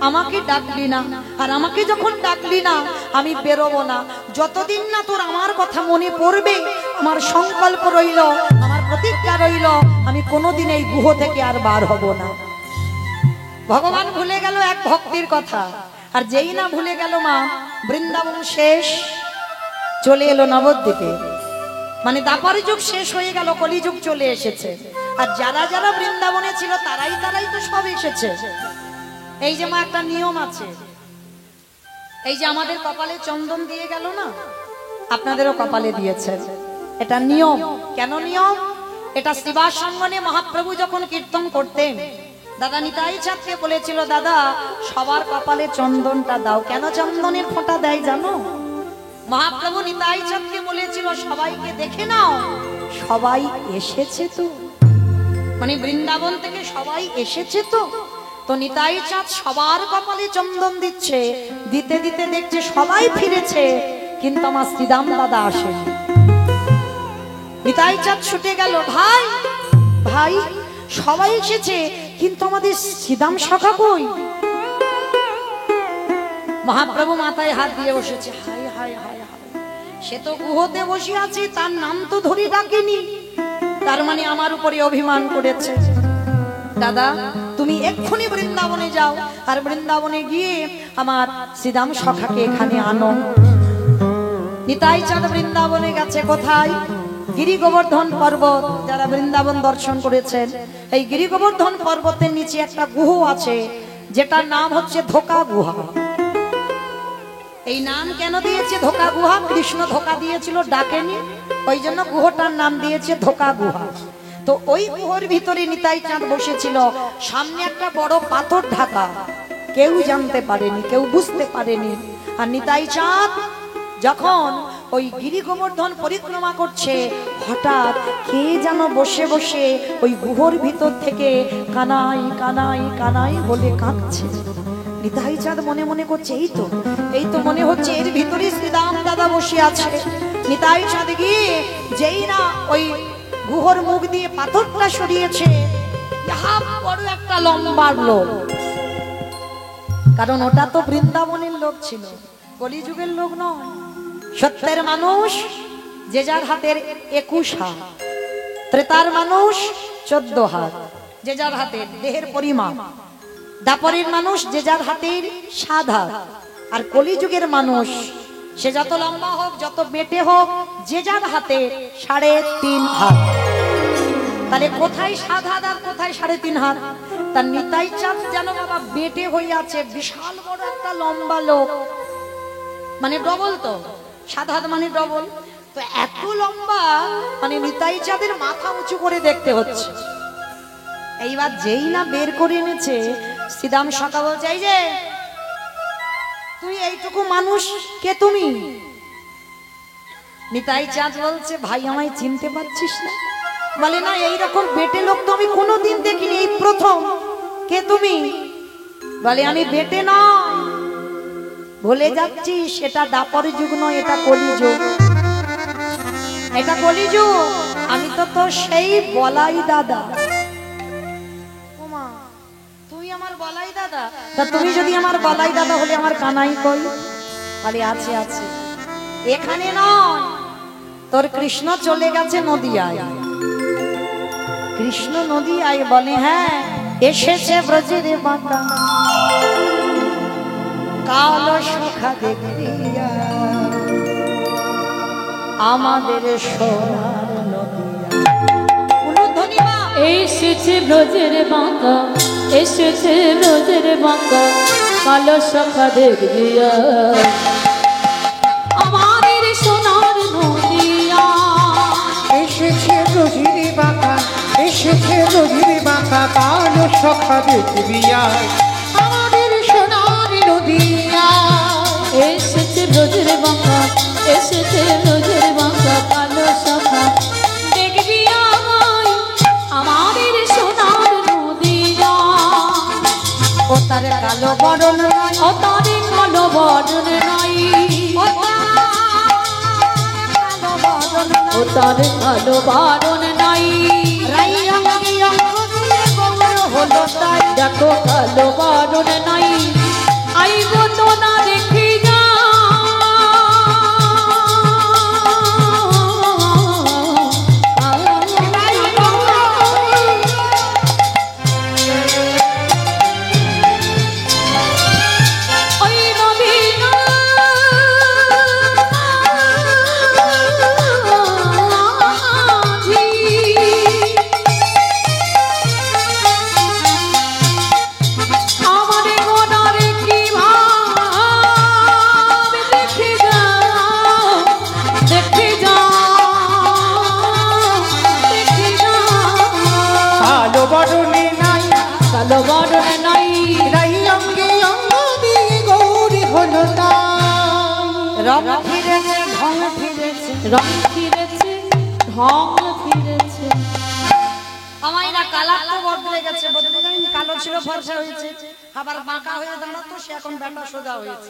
আমাকে ডাকলি না, আর আমাকে যখন ডাকলি না আমি বেরোবো না। যতদিন না তোর আমার কথা মনে পড়বে, আমার সংকল্প রইল, আমার প্রতিজ্ঞা রইল, আমি কোনোদিন এই গুহ থেকে আর বার হব না। ভগবান ভুলে গেল এক ভক্তির কথা, আর যেই না ভুলে গেল মা, বৃন্দাবন শেষ, চলে এলো নবদ্বীপে। মানে দ্বাপর যুগ শেষ হয়ে গেল, কলিযুগ চলে এসেছে। আর যারা যারা বৃন্দাবনে ছিল তারাই তারাই তো সব এসেছে। এই যে মা একটা নিয়ম আছে, এই যে আমাদের কপালে চন্দন দিয়ে গেল না, আপনাদেরও কপালে দিয়েছে, এটা নিয়ম। কেন নিয়ম? এটা শ্রীবাসঙ্গনে মহাপ্রভু যখন কীর্তন করতেন, দাদা নিতাই চাঁদকে বলেছিল, দাদা সবার কপালে চন্দনটা দাও। কেন চন্দনের ফোঁটা দেয় জানো? মহাপ্রভু নিতাই চাঁদকে বলেছিল, সবাইকে দেখে নাও, সবাই এসেছে তো, মানে বৃন্দাবন থেকে সবাই এসেছে তো। তো নিতাই চাঁদ সবার কপালে চন্দন দিচ্ছে, দিতে দিতে দেখছে সবাই ফিরেছে, কিন্তু আমার শ্রীরাম দাদা আসেনি। নিতাই চাঁদ ছুটে গেল, ভাই ভাই সবাই এসেছে, কিন্তু আমাদের শ্রীরাম সখা কই? মহাপ্রভু মাথায় হাত দিয়ে বসেছে, হায় হায় হায় হায়, সে তো গুহতে বসে আছে, তার নাম তো ধরে ডাকেনি, তার মানে আমার উপরে অভিমান করেছে। দাদা তুমি এক্ষুনি বৃন্দাবনে যাও, আর বৃন্দাবনে গিয়ে আমার শ্রীরাম সখাকে এখানে আনো। নিতাই চাঁদ বৃন্দাবনে গেছে কোথায়? গিরি গোবর্ধন পর্বত। যারা বৃন্দাবন দর্শন করেছেন, এই গিরি গোবর্ধন পর্বতের নিচে একটা গুহ আছে, যেটার নাম হচ্ছে ধোকা গুহা। এই নাম কেন দিয়েছে ধোকা গুহা? কৃষ্ণ ধোকা দিয়েছিল, ডাকেনি, ওই জন্য গুহটার নাম দিয়েছে ধোকা গুহা। তো ওই গুহর ভিতরে নিতাই চাঁদ বসেছিল, সামনে একটা বড় পাথর ঢাকা, কেউ জানতে পারেনি, কেউ বুঝতে পারেনি। আর নিতাই চাঁদ যখন ওই গিরি গোবর্ধন পরিক্রমা করছে, হঠাৎ কে যেন বসে বসে ওই গুহর ভিতর থেকে কানাই কানাই কানাই বলে কাঁদছে। নিতাই চাঁদ মনে মনে করছে, এই তো মনে হচ্ছে এর ভিতরে শ্রীরাম দাদা বসে আছে। নিতাই চাঁদ গিয়ে যেই না ওই গুহর মুখ দিয়ে পাথরটা সরিয়েছে, বড় একটা লম্বা লোক, কারণ ওটা তো বৃন্দাবনের লোক ছিল, কলিযুগের লোক নয়। সত্যের মানুষ যে যার হাতের 21 হাত, ত্রেতার মানুষ 14 হাত, যে যার হাতের দেহের পরিমাপ। দাপরের মানুষ যে যার হাতের 7 হাত, আর কলিযুগের মানুষ সে যত লম্বা হোক, যত বেটে হোক, যে যার হাতে 3.5 হাত। তাহলে কোথায় 7 হাত আর কোথায় 3.5 হাত? তার নিতাই চাঁদ যেন বাবা বেটে হয়ে আছে, বিশাল বড় একটা লম্বা লোক, মানে ডবল, তো 7 হাত মানে ডবল। তো এত লম্বা, মানে নিতাই চাঁদের মাথা উঁচু করে দেখতে হচ্ছে। এইবার যেই না বের করে এনেছে, শ্রীরাম সখা বলছে, এই যে তুই এইটুকু মানুষ, কে তুমি? নিতাই চাঁদ বলছে, ভাই আমায় চিনতে পারছিস না? বলে না, এইরকম বেটে লোক তো আমি কোনোদিন দেখিনি, এই প্রথম। কে তুমি? বলে আমি বেটে নয়, ভুলে যাচ্ছি সেটা দাপর যুগ নয়, এটা কলিযুগ। এটা কলিযুগ, আমি তো তোর সেই বলাই দাদা। ওমা, তুই আমার বলাই দাদা? তা তুমি যদি আমার বলাই দাদা হলে আমার কানাই কই? বলে আছে আছে, এখানে নয়, তোর কৃষ্ণ চলে গেছে নদিয়ায়। কৃষ্ণ নদিয়ায়? বলে হ্যাঁ, এসেছে ব্রজের বাঁকা কালো সখা দেখিয়া আমাদের সোনার নদিয়া। উলুধ্বনিমা এসেছে ব্রজের বাঁকা, এসেছে ব্রজের বাঁকা কালো সখা দেখিয়া আমাদের সোনার নদিয়া। এসেছে রোজির বাঁকা, এসেছে রোজির বাঁকা কালো সখা দেখিয়া আমাদের সোনার নদিয়া। এসেছে ব্রজের বাঁকা, এসেছে ব্রজের বাঁকা কালো সখা দেখিয়া আমাদের সোনার নদিয়া। ও তার কালো বরণ নাই, ও তারে কালো বরণ নাই, ও তারে কালো বরণ নাই। রাই অঙ্গি অঙ্গ দিয়ে গৌর হলো তাই। দেখো কালো বরণ নাই, আইব তো না দেখি যা। ওই নদীনা মাঝি আমারে গোনারে কি ভাব দেখে যাও, দেখে যাও, দেখে যাও। কালো বরণে নাই, কালো বরণ নাই, রাই অঙ্গে অঙ্গ দিয়ে গৌরী হলো তাই। রং ফিরেছে, ঢং ফিরেছে। রং ফিরেছে, ঢং ফিরেছে। আমায় না কালার তো বদলে গেছে, বদলে যায়নি, কালো ছিল ফর্সা হয়েছে, আবার বাঁকা হয়ে দাঁড়াতো, সে এখন ব্যাটা সোজা হয়েছে।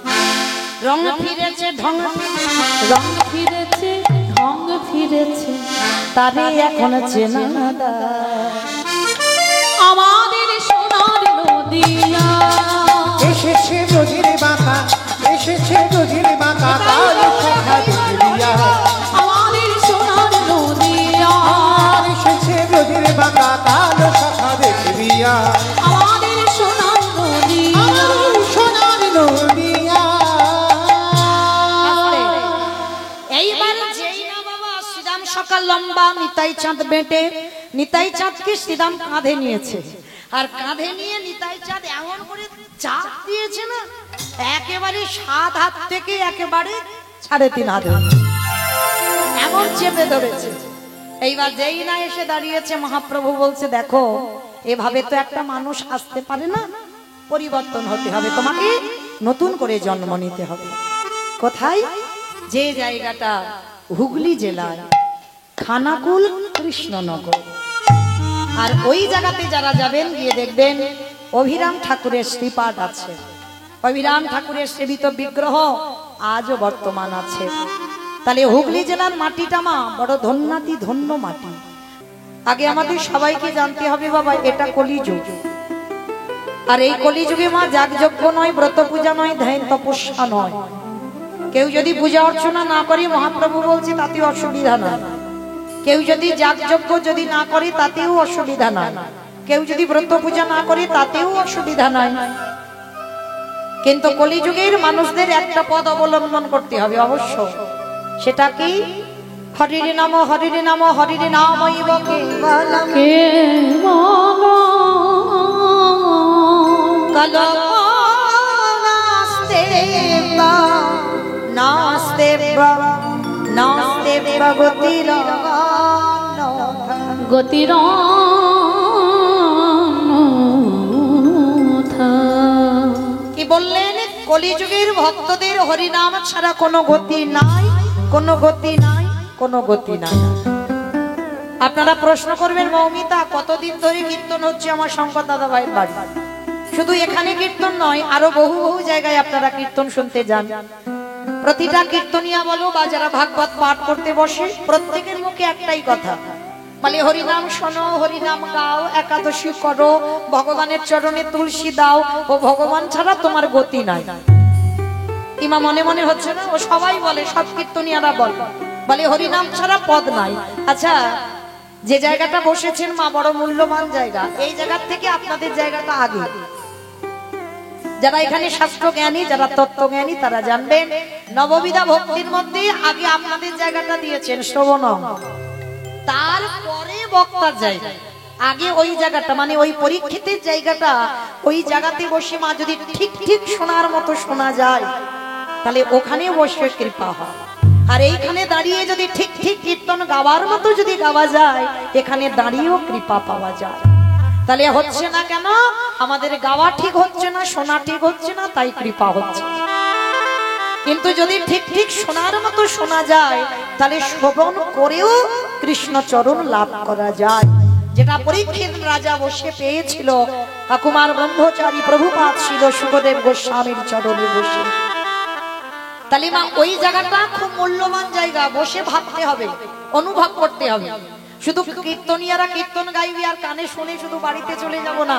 রং ফিরেছে, ঢং ফিরেছে, রং ফিরেছে, ঢং ফিরেছে, তারে এখন চেনা দা। আমাদের সোনার নদিয়া। এসেছে রোজির বাঁকা, এসেছে রোজির বাঁকা কালো সখা দেখিয়া আমাদের সোনার নদিয়া। এসেছে রোজির বাঁকা কালো সখা দেখিয়া আমাদের সোনার নদিয়া। আমার সোনার নদিয়া। এইবার যেই না বাবা শ্রীরাম সকাল লম্বা, নিতাই চাঁদ বেটে, নিতাই চাঁদকে শ্রীরাম কাঁধে নিয়েছে, আর কাঁধে নিয়ে নিতাই চাঁদ এমন করে চাপ দিয়েছে না, একেবারে 7 হাত থেকে একেবারে 3.5 হাত এমন চেপে ধরেছে। এইবার যেই না এসে দাঁড়িয়েছে, মহাপ্রভু বলছে, দেখো এভাবে তো একটা মানুষ আসতে পারে না, পরিবর্তন হতে হবে, তোমাকে নতুন করে জন্ম নিতে হবে। কোথায়? যে জায়গাটা হুগলি জেলায় খানাকুল কৃষ্ণনগর। আর ওই জায়গাতে যারা যাবেন গিয়ে দেখবেন অভিরাম ঠাকুরের শ্রীপাঠ আছে। অভিরাম ঠাকুরের সেবিত বিগ্রহ আজও বর্তমান আছে। তাহলে হুগলি জেলার মাটিটা মা বড় ধন্যাতি ধন্য মাটি। আগে আমাদের সবাইকে জানতে হবে বাবা, এটা কলিযুগ, আর এই কলিযুগে মা যাগযজ্ঞ নয়, ব্রত পূজা নয়, ধ্যান তপস্যা নয়। কেউ যদি পূজা অর্চনা না করে, মহাপ্রভু বলছে তাতে অসুবিধা না। কেউ যদি যাগযজ্ঞ যদি না করে তাতেও অসুবিধা নাই, কেউ যদি ব্রত পূজা না করে তাতেও অসুবিধা নাই। কিন্তু কলিযুগের মানুষদের একটা পদ অবলম্বন করতে হবে অবশ্য। সেটা কি? হরির নাম, হরির নাম, হরির নামৈব কেবলম কলো নাস্তে বা নাস্তে বা নাস্তে বা গতির গতির কি বললেন? কলিযুগের ভক্তদের হরিনাম ছাড়া কোনো গতি নাই, কোনো গতি নাই, কোনো গতি নাই। আপনারা প্রশ্ন করবেন, মৌমিতা কতদিন ধরে কীর্তন হচ্ছে আমার শঙ্কর দাদা ভাইয়ের বাড়ি? শুধু এখানে কীর্তন নয়, আরো বহু বহু জায়গায় আপনারা কীর্তন শুনতে যান। প্রতিটা কীর্তনিয়া বলো বা যারা ভাগবত পাঠ করতে বসে, প্রত্যেকের মুখে একটাই কথা, বলে হরিনাম শোনো, হরিনাম গাও, একাদশী করো, ভগবানের চরণে তুলসী দাও, ও ভগবান ছাড়া তোমার গতি নাই। ইমা মনে মনে হচ্ছে না? ও সবাই বলে, সব কীর্তনিয়ারা বলে হরিনাম ছাড়া পদ নাই। আচ্ছা, যে জায়গাটা বসেছেন মা, বড় মূল্যবান জায়গা। এই জায়গা থেকে আপনাদের জায়গাটা আগে। যারা এখানে শাস্ত্র জ্ঞানী, যারা তত্ত্ব জ্ঞানী, তারা জানবেন নববিধা ভক্তির মধ্যে আগে আপনাদের জায়গাটা দিয়েছেন শ্রবণম, তারপরে বক্তার জায়গা। আগে ওই জায়গাটা, মানে ওই পরীক্ষিতের জায়গাটা, ওই জায়গাতে বসে মা যদি ঠিক ঠিক শোনার মতো শোনা যায়, তাহলে ওখানে বসে কৃপা হয়। আর এইখানে দাঁড়িয়ে যদি ঠিক ঠিক কীর্তন গাওয়ার মতো যদি গাওয়া যায়, এখানে দাঁড়িয়েও কৃপা পাওয়া যায়। তাহলে হচ্ছে না কেন? আমাদের গাওয়া ঠিক হচ্ছে না, শোনা ঠিক হচ্ছে না, তাই কৃপা হচ্ছে। কিন্তু যদি ঠিক ঠিক শোনার মতো শোনা যায়, তাহলে শ্রবণ করেও কৃষ্ণ চরণ লাভ করা যায়। যেটা পরীক্ষিত রাজা বসে পেয়েছিল, কুমার ব্রহ্মচারী প্রভুপাদ ছিল সুখদেব গোস্বামীর চরণে বসে। তাহলে মা ওই জায়গাটা খুব মূল্যবান জায়গা, বসে ভাবতে হবে, অনুভব করতে হবে। শুধু কীর্তনিয়ারা কীর্তন গাইবি আর কানে শুনে শুধু বাড়িতে চলে যাব না।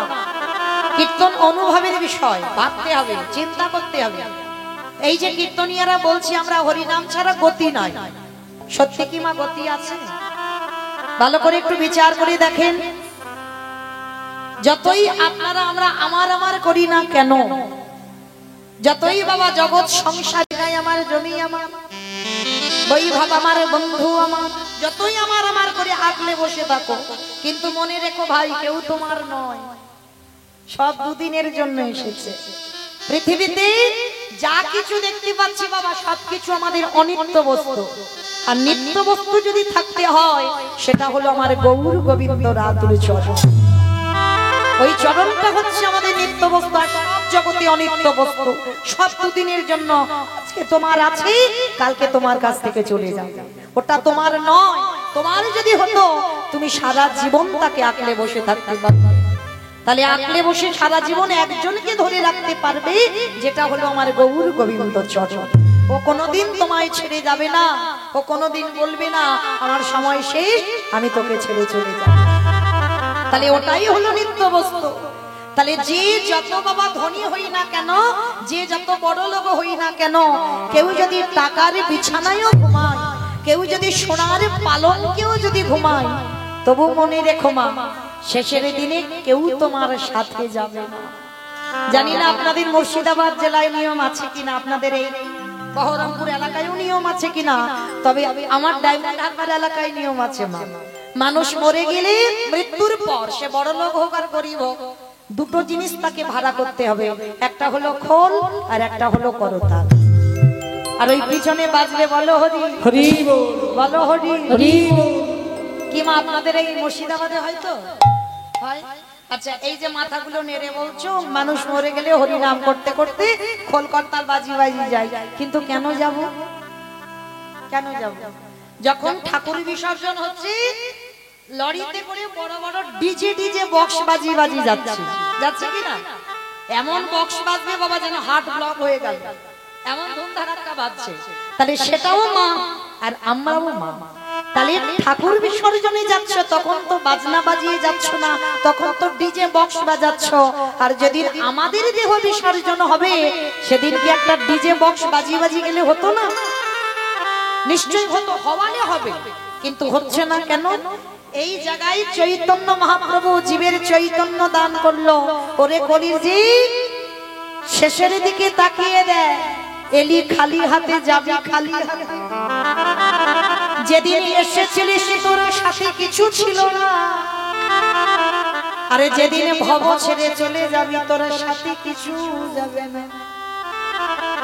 কীর্তন অনুভবের বিষয়, ভাবতে হবে, চিন্তা করতে হবে। এই যে কীর্তনিয়ারা বলছি আমরা হরিনাম ছাড়া গতি নাই, সত্যি কি মা গতি আছে? ভালো করে একটু বিচার করে দেখেন। যতই আপনারা আমরা আমার আমার করি না কেন, যতই বাবা জগৎ সংসার নাই, আমার জমি আমার, বৈভব আমার, বন্ধু আমার, যতই আমার আমার করে আগলে বসে থাকো, কিন্তু মনে রেখো ভাই, কেউ তোমার নয়, সব দুদিনের জন্য এসেছে। পৃথিবীতে যা কিছু দেখতে পাচ্ছি বাবা, সবকিছু আমাদের অনিত্য বস্তু। আর নিত্য বস্তু যদি থাকতে হয়, সেটা হলো আমার গৌর গোবিন্দ রাতুল চরণ। ওই চরণটা হচ্ছে আমাদের নিত্য বস্তু। আর সব জগতে অনিত্য বস্তু, সব দুদিনের জন্য। আজকে তোমার আছে, কালকে তোমার কাছ থেকে চলে যাবে, ওটা তোমার নয়। তোমার যদি হতো, তুমি সারা জীবন তাকে আঁকলে বসে থাকতে পারবে। তাহলে আঁকলে বসে সারা জীবন একজনকে ধরে রাখতে পারবে, যেটা হলো আমার গৌর গোবিন্দ চরণ। ও কোনোদিন তোমায় ছেড়ে যাবে না, ও কোনোদিন বলবে না আমার সময় শেষ, আমি তোকে ছেড়ে চলে যাব। তাহলে ওটাই হলো নিত্য বস্তু। তাহলে যে যত বাবা ধনী হই না কেন, যে যত বড় লোক হই না কেন, কেউ যদি টাকার বিছানায়ও ঘুমায়, কেউ যদি সোনার পালঙ্কেও যদি ঘুমায়, তবু মনে রেখো মা, শেষের দিনে কেউ তোমার সাথে যাবে না। জানি না আপনাদের মুর্শিদাবাদ জেলায় নিয়ম আছে কিনা, আপনাদের এই বহরমপুর এলাকায়ও নিয়ম আছে কিনা, তবে আমার ডায়মন্ড হারবার এলাকায় নিয়ম আছে মা। মানুষ মরে গেলে মৃত্যুর পর, সে বড় লোক হোক আর গরিব হোক, দুটো জিনিস তাকে ভাড়া করতে হবে, একটা হলো খোল আর একটা হলো করতাল। আর ওই পিছনে বাজলে বলো হরি হরি, বলো হরি হরি। কি মা আপনাদের এই মুর্শিদাবাদে হয়তো হয়? আচ্ছা, এই যে মাথাগুলো নেড়ে বলছো, মানুষ মরে গেলে হরি নাম করতে করতে খোল করতাল বাজি বাজি যায়, কিন্তু কেন যাব? কেন যাব? যখন ঠাকুর বিসর্জন হচ্ছে, লরিতে করে বড় বড় ডিজে বক্স বাজি বাজি যাচ্ছে কি না? এমন বক্স বাজবে বাবা যেন হার্ট ব্লক হয়ে গেল, এমন ধুমধারাক্কা বাজছে। তাহলে সেটাও মা আর আমরাও মা। তাহলে ঠাকুর বিসর্জনে যাচ্ছ, তখন তো বাজনা বাজিয়ে যাচ্ছ না, তখন তো ডিজে বক্স বাজাচ্ছ। আর যেদিন আমাদের দেহ বিসর্জন হবে, সেদিন কি একটা ডিজে বক্স বাজিয়ে বাজিয়ে গেলে হতো না? নিশ্চয়ই হতো, হওয়ালে হবে, কিন্তু হচ্ছে না কেন? এই জায়গায় চৈতন্য মহাপ্রভু জীবের চৈতন্য দান করলো। ওরে কলির জীব, শেষের দিকে তাকিয়ে দেয়, এলি খালি হাতে যাবি খালি হাতে। যেদিন এসেছিলিস তোর সাথে কিছু ছিল না, আরে যেদিন ভব ছেড়ে চলে যাবি তোর সাথে কিছু যাবে না।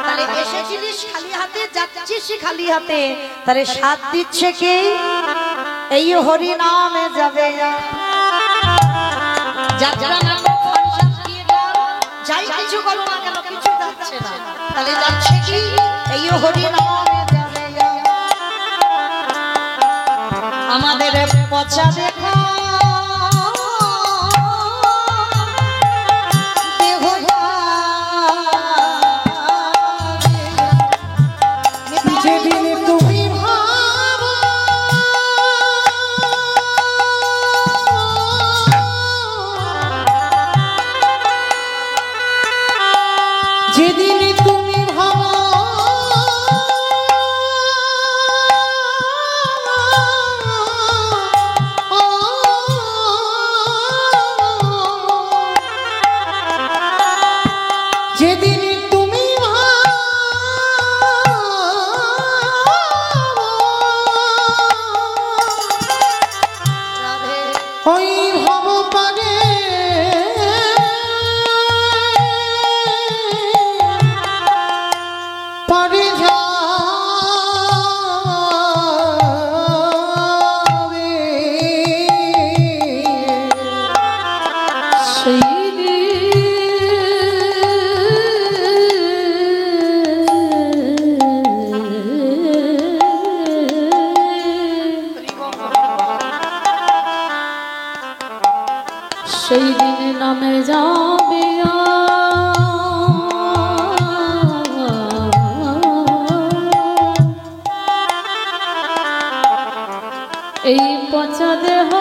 তাহলে এসেছিলিস খালি হাতে, যাচ্ছিস খালি হাতে, তাহলে সাথ দিচ্ছে কে? এই হরি নামে যাবে। যাত্রা না যাই কিছু করো না কেন, কিছু যাচ্ছে না। তাহলে যাচ্ছে কি এই হরি নামে যাবে গা। আমাদের পচা দেখা দেহ যেদিন তুমি ভাবো যেদিন তুমি ভাবো যেদিন তুমি রাধে ওই ভাব পারে পারে যাবে সেই সেই দিনে নামে যাবে এই পচা দেহ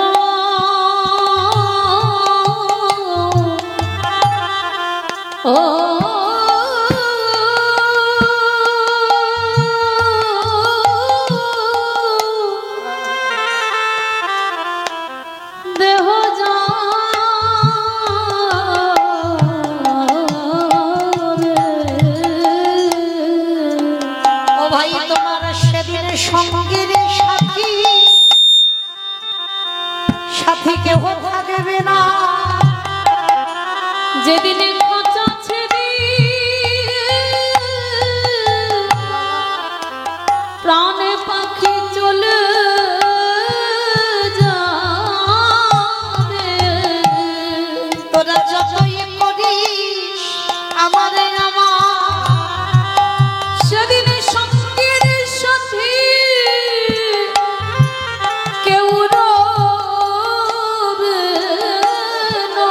ও দেহ ও ভাই তোমার সেদিন সঙ্গের সাথী সাথী কেহ থাকবে না। যেদিনে খোঁচা ছেড়ে প্রাণে পাখি চলে যাবে তোরা যতই করিস আমার সেদিনে সঙ্গের সাথে কেউ রবে না।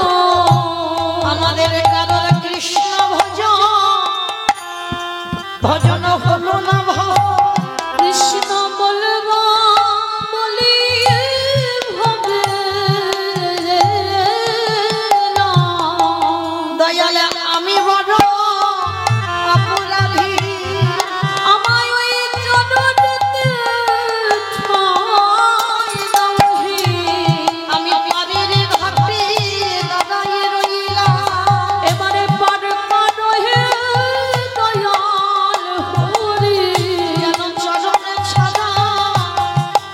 আমাদের কারোর কৃষ্ণ ভজন হলো না কৃষ্ণ বলবা বলি হবে না। দয়ালে আমি বড় অপরাধী আমায় ওই জননীতে ঠাঁই দাও হে। আমি পারের ঘাটে দাঁড়াই রইলাম। এবারে পার করো হে দয়াল হরি। যেন চরণে ছাড়া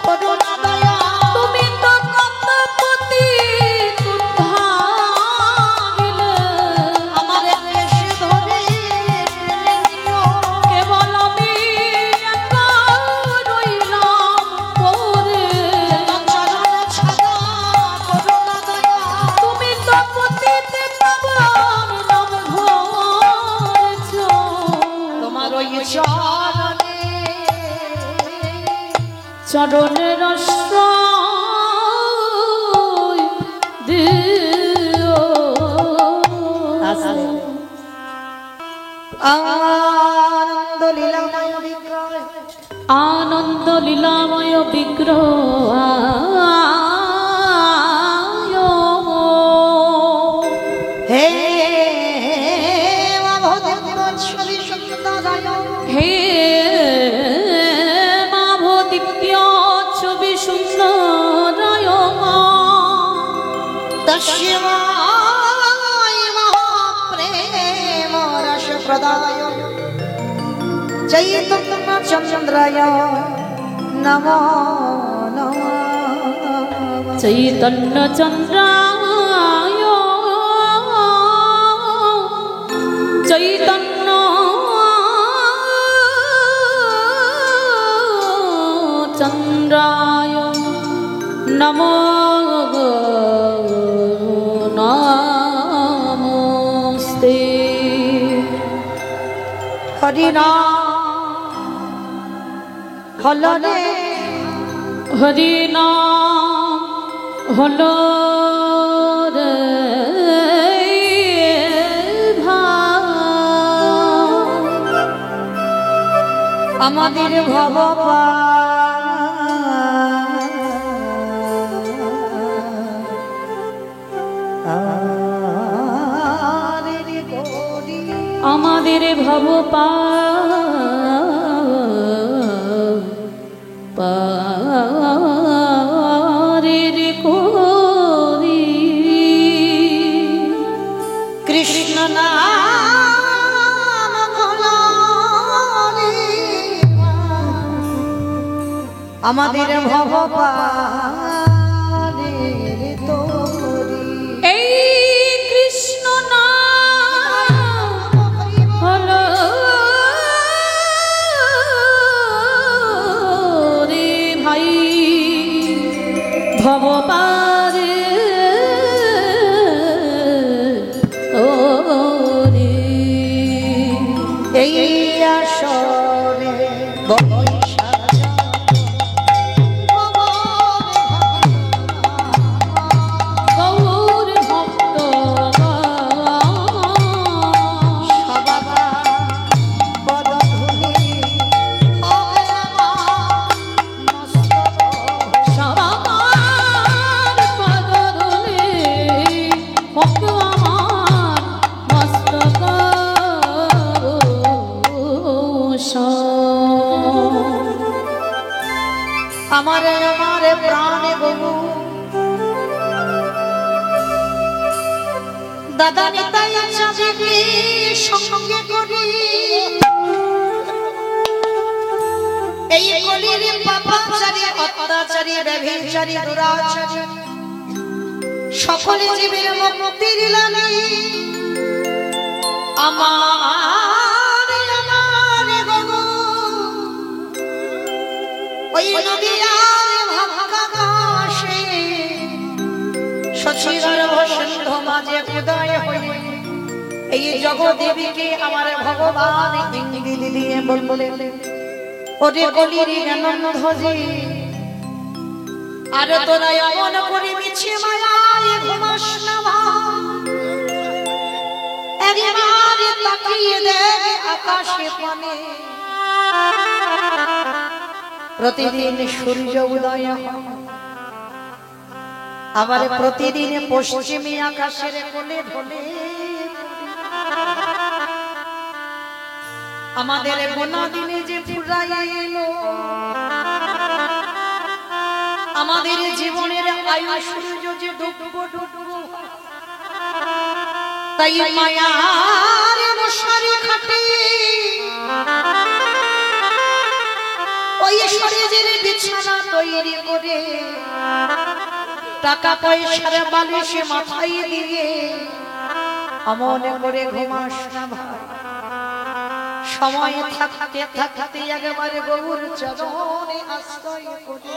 করুণা দয়া তুমি তো কতপতি উদ্ধারিলে। আমার দেশে ধরে টেনে নিও। কেবল আমি একা রইলাম পরে। যেন চরণে ছাড়া করুণা দয়া তুমি তো পতিতে পাবন নাম ধরেছ। তোমার ওই চরণে চরণের আশ্রয় দিও। আনন্দ লীলাময় বিগ্রহ আনন্দ লীলাময় বিগ্রহ হে মাধবদেব ছবি সুন্দরায় হে মাভদিব্য ছবি সুন্দরায় তস্মায় মহাপ্রেম রস প্রদায় চৈতন্য চন্দ্রায় নমো নমঃ। চৈতন্য চন্দ্রায় চৈতন্য চন্দ্রায় নমো নমস্তে। হরি নাম হলো রে হরি নাম হলো রে আমাদের ভব আমাদের ভব পারের করি কৃষ্ণ নাম হলো রে আমাদের ভব পারের তরি এই কৃষ্ণ নাম হলো রে ভাই ভবপারে ওরে এই আসরে গৌর ভক্ত সবার পদধূলি ভক্ত আমার মস্তক আমারে আমারে প্রাণে গবু দাদা নিতাই চাঁদিকে সঙ্গে করি এই কলির পাপাচারী অত্যাচারী ব্যভিচারী দুরাচারী সকল জীবের মুক্তির লাগি আমারে গবু ওই নদীয়ার ভাগাকাশে সচিগর্ভ সিন্ধু মাঝে উদয় হয়ে এই জগদেবীকে আমার ভগবান ইঙ্গিত দিয়ে বললেন ওরে কলির জ্ঞানন্ধজি আর তোরা এমন করে মিছে মায়ায় ঘুমাস না একবার তাকিয়ে দেখ আকাশে পানে প্রতিদিন সূর্য উদয় হয় আবার প্রতিদিন পশ্চিমী আকাশের কোলে ঢলে আমাদের গোনা দিনে যে ফুরাইয়া এলো আমাদের জীবনের আয়ু সূর্য যে ডুববো ডুববো তাই মায়ার মশারি খাটে ওই শরীরের বিছানা তৈরি করে টাকা পয়সার বালিশে মাথায় দিয়ে অমন করে ঘুমাস না ভাই সময় থাকতে থাকতে একেবারে গৌর চরণে আশ্রয় করে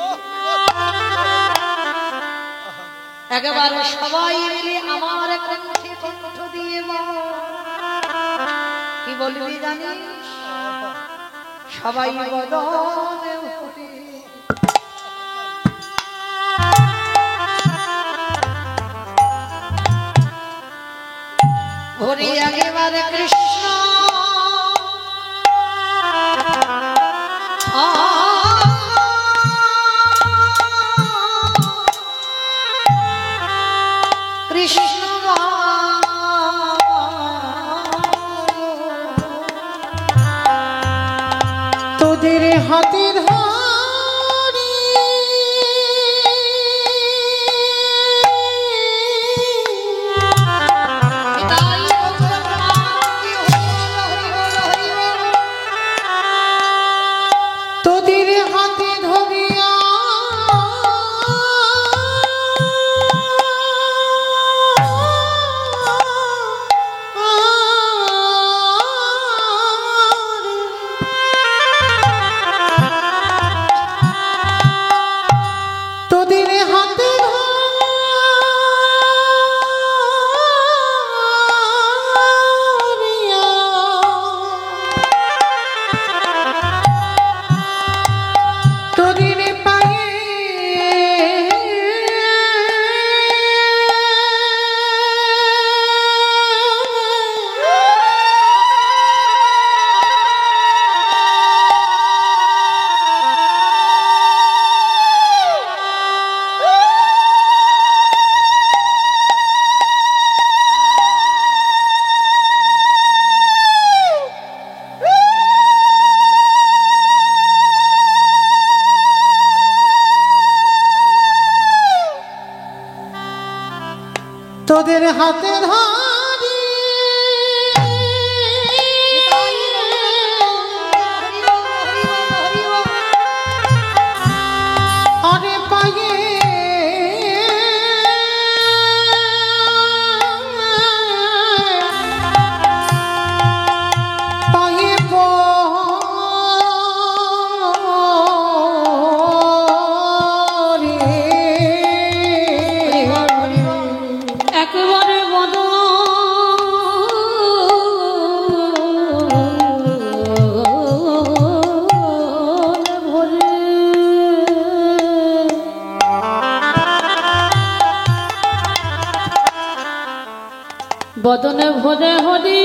একেবারে সবাই মিলে আমার কণ্ঠে কণ্ঠ দিয়ে কি বলবি জানিস সবাই বদনে উঠে ভরে একেবারে কৃষ্ণ কৃষ্ণ তোদের হাতে ধরি তোদের হাতে ধরিয়া তোদের হাতে ধরিয়া তোদের হাতে ধরি আরে পায়ে পায়ে একবারে বদন ভরে বদনে ভরে হরি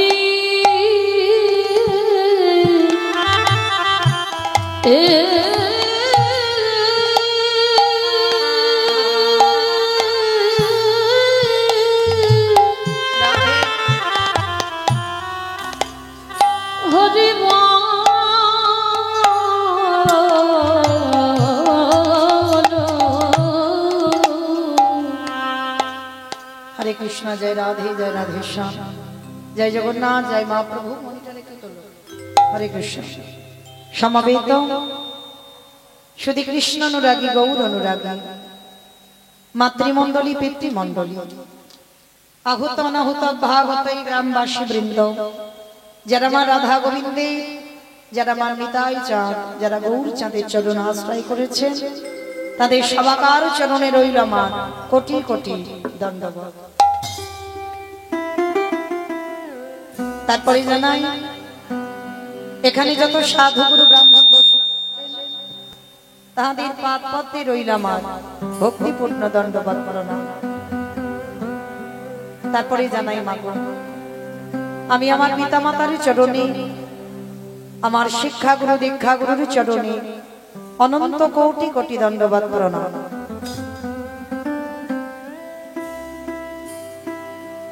হরি হরে কৃষ্ণ, জয় রাধে জয় রাধেশ্যাম, জয় জগন্নাথ, জয় মহাপ্রভু। হরে কৃষ্ণ। সমবেত শুধু কৃষ্ণ অনুরাগী, গৌর অনুরাগী, মাতৃমণ্ডলী, পিতৃমণ্ডলী, আহুত অনাহুত ভাগবত গ্রামবাসী বৃন্দ, যারা মা রাধা গোবিন্দে, যারা মা নিতাই চাঁদ, যারা গৌর চাঁদের চরণ আশ্রয় করেছেন, তাদের সবাকার চরণে রইল আমার কোটি কোটি দণ্ডবত। তারপরে জানাই এখানে যত সাধু গুরু ব্রাহ্মণ বসে তাহাদের পাদ পদ্মে রইল আমার ভক্তিপূর্ণ দণ্ডবত প্রণাম। তারপরে জানাই মাগো, আমি আমার পিতা মাতার চরণে, আমার শিক্ষা গুরু দীক্ষা গুরুর চরণে অনন্ত কোটি কোটি দণ্ডবত প্রণাম।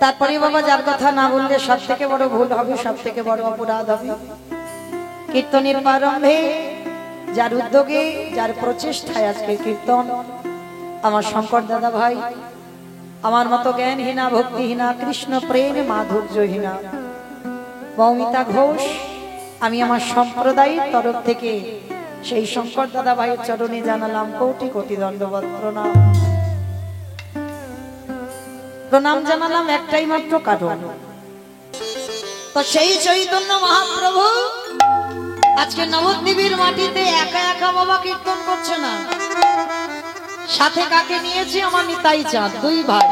তারপরে বাবা, যার কথা না বললে সব থেকে বড় ভুল হবে, সব থেকে বড় অপরাধ হবে। কীর্তনের প্রারম্ভে যার উদ্যোগে, যার প্রচেষ্টায় আজকে কীর্তন, আমার শঙ্কর দাদা ভাই, আমার মতো জ্ঞানহীনা, ভক্তিহীনা, কৃষ্ণ প্রেম মাধুর্যহীনা মৌমিতা ঘোষ, আমি আমার সম্প্রদায়ের তরফ থেকে সেই শঙ্কর দাদা ভাইয়ের চরণে জানালাম কোটি কোটি দণ্ডবত প্রণাম। প্রণাম জানালাম একটাই মাত্র কারণ, তো সেই চৈতন্য মহাপ্রভু আজকে নবদ্বীপের মাটিতে একা একা বাবা কীর্তন করছে না, সাথে কাকে নিয়েছে? আমার নিতাই চাঁদ, দুই ভাই,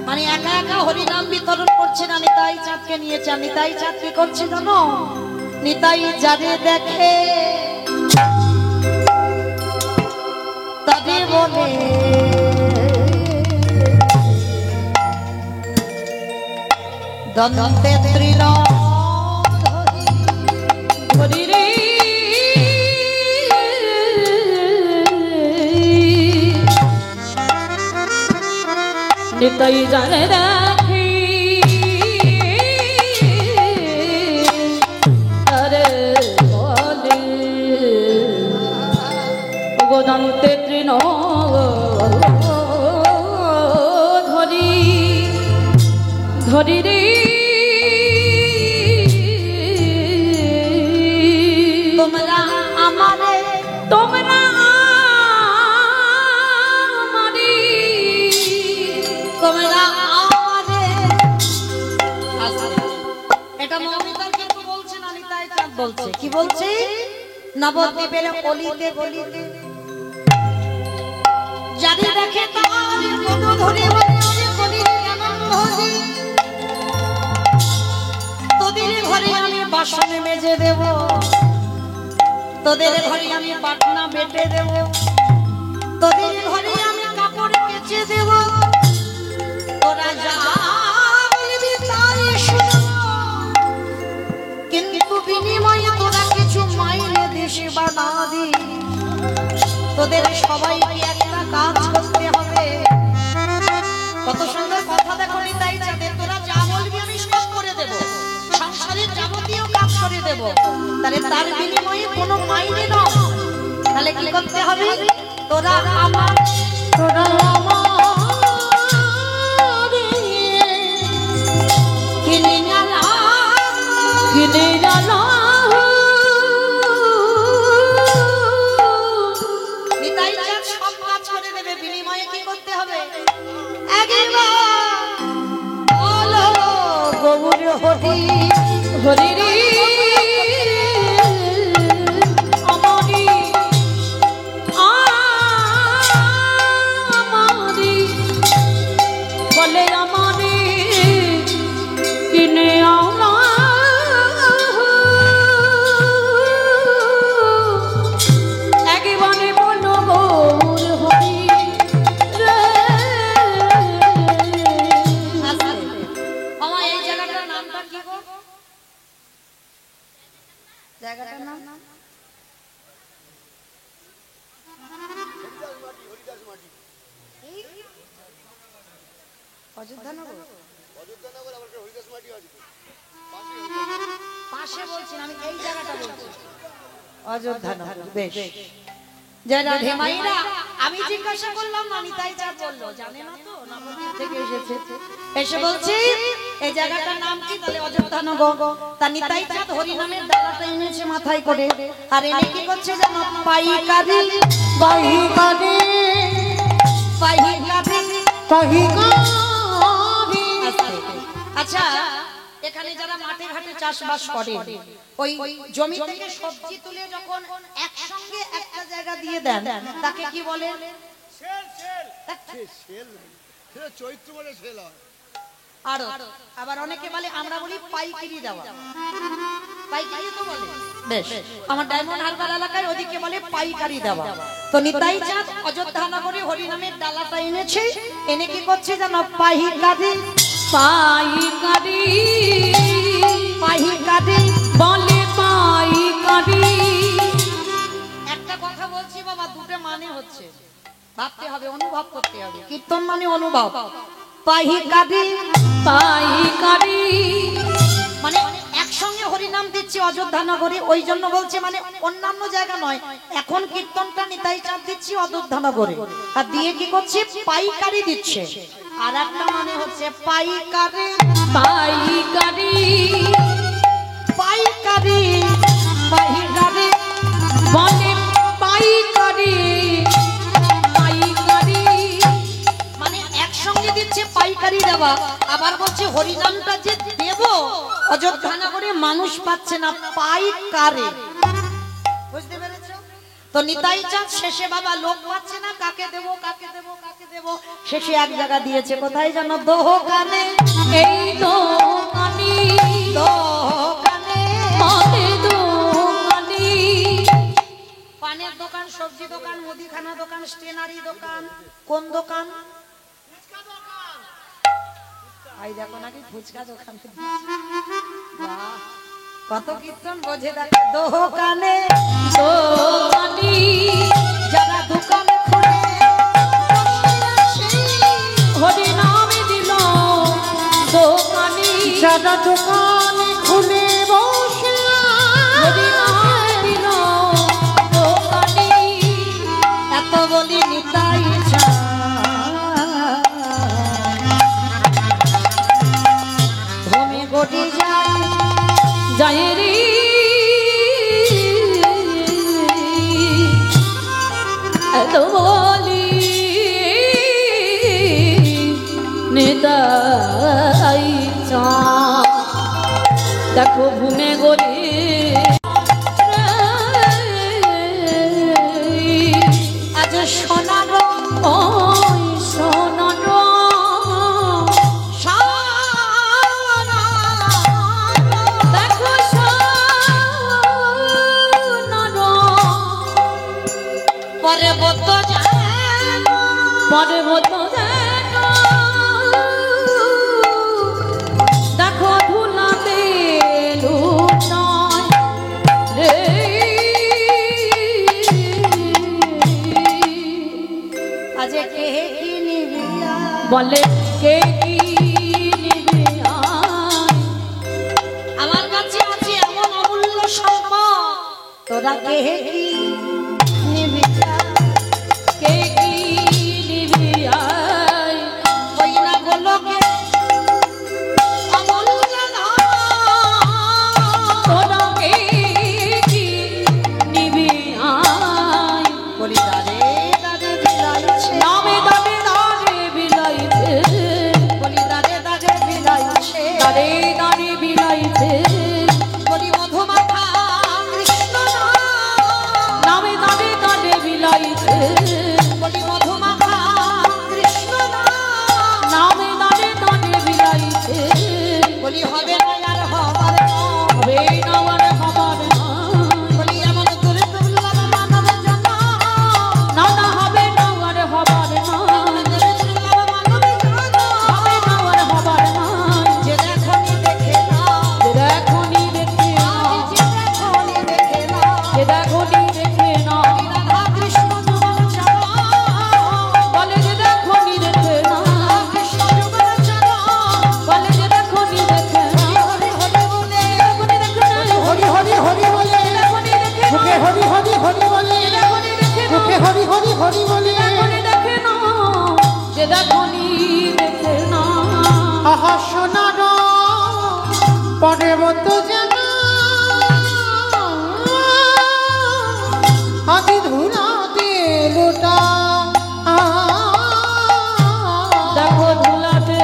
মানে একা একা হরিনাম বিতরণ করছে না, নিতাই চাঁদকে নিয়েছে। আর নিতাই চাঁদ কি করছে জানো? নিতাই যারে দেখে তাদের বলে দন্তে ত্রিল হরি রে নিতাই জানে রাখি আরে বলে গোদন্তে তৃণ ধরি ধরি রে তোমরা আমারে, তোমরা আমারে, তোমরা আমারে। এটা মৌমিতার কিন্তু বলছে না, নিতাই চাঁদ বলছে। কি বলছে? নবদ্বীপের অলিতে গলিতে যারে দেখে তার পদ ধরে বলে কলির আনন্দজি, তোদের ঘরে আমি বাসন মেজে দেব, তোদের ঘরে আমি পাটনা বেটে দেব, তোদের ঘরে আমি কাপড় কেচে দেব, তোরা যা বলবি তাই শুনব, কিন্তু বিনিময়ে তোরা কিছু মাইনে দিস বা না দিস, তোদের সবাইকে একটা কাজ করতে হবে। কত সুন্দর কথা দেখো নিতাই চাঁদের, তোরা যা বলবি আমি সব করে দেব, সংসারের যাবতীয় কাজ করে দেব, তাহলে তার বিনিময়ে কোনো মাইনে নাও। তাহলে কি করতে হবে? তোরা আমার, তোরা আমার অযোধ্যানগর পাশে বলছি না, আমি এই জায়গাটা বলছি অযোধ্যানগর। বেশ, জয় রাধে মাইরা। আমি জিজ্ঞাসা করলাম, নিতাই চাঁদ বললো জানে না তো, নবদ্বীপ থেকে এসেছে। এসে বলছি এই জায়গাটার নাম কি? তাহলে অযোধ্যানগর। তা নিতাই চাঁদ হরিনামের ডালাটা এনেছে মাথায় করে, আর এনে কি করছে জানো? পাইকারি পাইকারি পাইকারি পাইকারি। আচ্ছা, এখানে যারা মাঠে ঘাটে চাষবাস করে, ওই জমি থেকে সবজি তুলে যখন একসঙ্গে একটা জায়গা দিয়ে দেন, তাকে কি বলে? চৈত্র বলে সেল হয়। আর আবার অনেকে বলে, আমরা বলি পাইকারি দেওয়া। পাইকারি তো বলে। বেশ, আমার ডায়মন্ড হারবার এলাকায় ওদিকে বলে পাইকারি দেওয়া। তো নিতাই চাঁদ অযোধ্যানগরে হরিনামের ডালাটা এনেছে, এনে কি করছে জানো? পাইকারি পাইকারি পাইকারি বলে পাইকারি। একটা কথা বলছি বাবা, দুটো মানে হচ্ছে, ভাবতে হবে, অনুভব করতে হবে। কীর্তন মানে অনুভব। পাইকারি পাইকারি মানে একসঙ্গে হরিনাম দিচ্ছে অযোধ্যানগরে, ওই জন্য বলছে, মানে অন্যান্য জায়গা নয়। এখন কীর্তনটা নিতাই চাঁদ দিচ্ছি অযোধ্যানগরে, আর দিয়ে কি করছে? পাইকারি দিচ্ছে। আর একটা মানে হচ্ছে পাইকারি পাইকারি পাইকারি পাইকারি বলে পাইকারি পাইকারি মানে একসঙ্গে দিচ্ছে পাইকারি দেওয়া। আবার বলছে হরিনামটা যে দেব অযোধ্যানগরে মানুষ পাচ্ছে না, পাইকারি। বুঝতে পেরেছো? তো নিতাই চাঁদ শেষে বাবা লোক পাচ্ছে না, কাকে দেব কাকে দেব কাকে দেব, শেষে এক জায়গা দিয়েছে। কোথায় জানো? দোকানে। এই দোকানি দোকানে বলে দোকানি। পানের দোকান, সবজি দোকান, মুদিখানা দোকান, স্টেনারি দোকান। কোন দোকান? আই দেখো নাকি ফুচকা দোকান। বাহ, কত কীর্তন বোঝে দেখো। দোকানে দোকানি যারা দোকান খুলে হরিনাম দিল দোকানি। যারা দোকানে খুলে বসে হরিনাম দিল দোকানি। এত বলি নিতাই চাঁদ ভূমি গড়ি যায় যায় রে এত বলি নিতাই চাঁদ। দেখো ঘুমে গলি আজ সোনার ওই সোনার দেখো সোনার পর্বত পর্বত দেখো ধুলাতে লুটায় রে। আজ কে কি নিবিয়া বলে কে কি নিবে আয়। আমার কাছে আছে এমন অমূল্য সম্পদ, তোরা কে কি নিবিয়া কে কি নিবে আয়। ওই না গোলকে অমূল্য ধন। তোরা কে কি নিবে আয়। বলি দারে দারে বিলাইছে, নামে দামে দাঁড়ে বিলাইছে বলি দারে দারে বিলাইছে, দাঁড়ে দাঁড়ে বিলাইছে। বলি মধুমাখা কৃষ্ণ নামে দাঁড়ে দাঁড়ে বিলাইছে বলি মধুমাখা কৃষ্ণ নামে দাঁড়ে দাঁড়ে বিলাইছে। বলি হবে না আর হবার নয়। হবে না আর হবার না। বলি এমন দূরে দুর্লভ মানব জন্ম, না না হবে না আর হবার না। দূরে দুর্লভ মানব জন্ম। হবে না আর হবার না। যে দেখনি দেখে না, যে দেখনি দেখে না যে দেখনি দেখে না, যে দেখনি দেখে না। রাধা কৃষ্ণ যুগল চাঁদ আহা সোনার পর্বত যেন আদি ধুলাতে লোটা দেখো ধুলাতে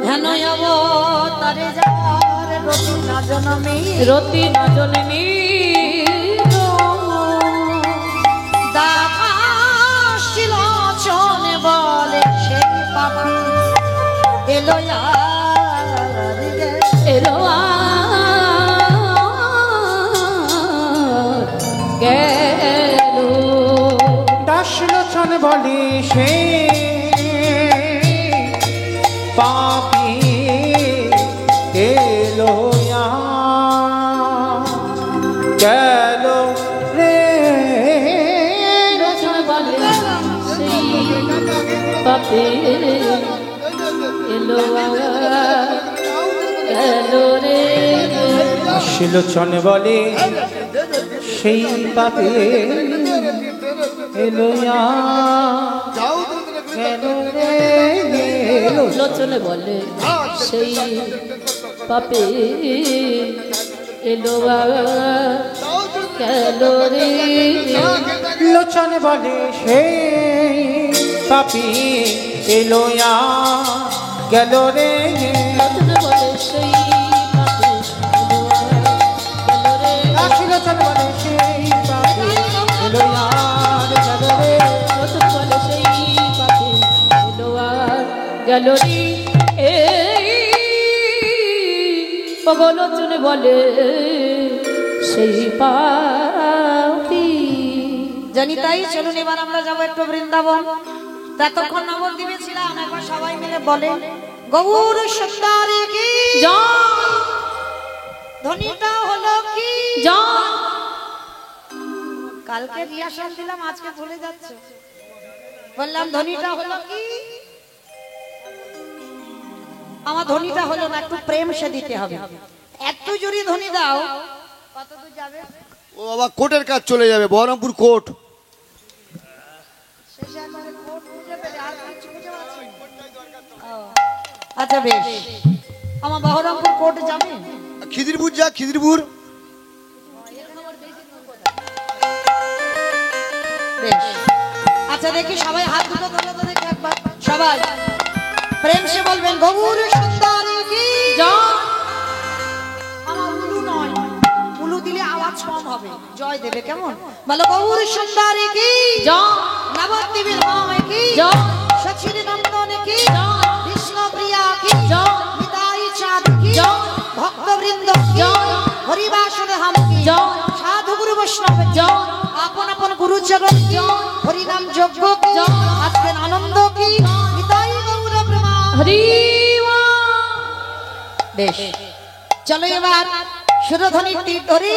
ধ্যান অবতারে যার রতি না জনমে রতি না জননী দাসিল চনে বলে সেই পাপি এলো এলো গেল দাসলোচন বলে সে পাপি এলো গেল রে রচন বলে সেই পাপে এলো গেল রে দাসলোচন বলে সেই পাপি এলো যাও গেল রে লোচনে বলে সেই পাপে এলো গেল রে লোচন বলে সেই পাপি এলো গেল রে লোচনে বলে সেই পাপে গেল রে লোচন বলে সেই পাপি এলো গেল রে লোচনে বলে সেই পাপে এলো গেল রে লোচনে বলে সেই পাপি জানি তাই চলুন এবার আমরা যাবো একটু বৃন্দাবন। ততক্ষণ নবদ্বীপে ছিলাম, একবার সবাই মিলে বলে গৌর সুন্দরী কি জয় ধ্বনিটা হলো কি জয় কালকে রিহার্সাল দিলাম, আজকে ভুলে যাচ্ছে। বললাম ধ্বনিটা হলো কি, আমার ধ্বনিটা হলো না, একটু প্রেম সে দিতে হবে। এত জোরে ধ্বনি দাও কত দূর যাবে? ও বাবা কোর্টের কাজ চলে যাবে, বহরমপুর কোর্ট। শেষে একবারে কোট বুঝে পেলে আর কিছু বুঝে পাচ্ছি না। ও, আচ্ছা বেশ, আমার বহরমপুর কোর্ট যাবে। খিদিরপুর যা, খিদিরপুর। বেশ, আচ্ছা দেখি সবাই হাত দুটো তোলো তো দেখি একবার, সবাই প্রেম সে বলবেন গৌর সুন্দরী কি জয় আমার উলু নয়, উলু দিলে আওয়াজ কম হবে, জয় দেবে কেমন? বলো গৌর সুন্দরী কি জয় নবদ্বীপের মায় কি জয় সচির নন্দন কি জয় কৃষ্ণ প্রিয়া কি জয় নিতাই চাঁদ কি জয় ভক্তবৃন্দ কি জয় হরিবাসন ধাম কি জয় সাধু গুরু বৈষ্ণব কি জয় আপন আপন গুরু চরণ কি হরিনাম যজ্ঞ কি জয় আজকের আনন্দ কি নিতাই গৌর প্রেমা। হরি বেশ, চলো এবার সুরধ্বনির তীর ধরি।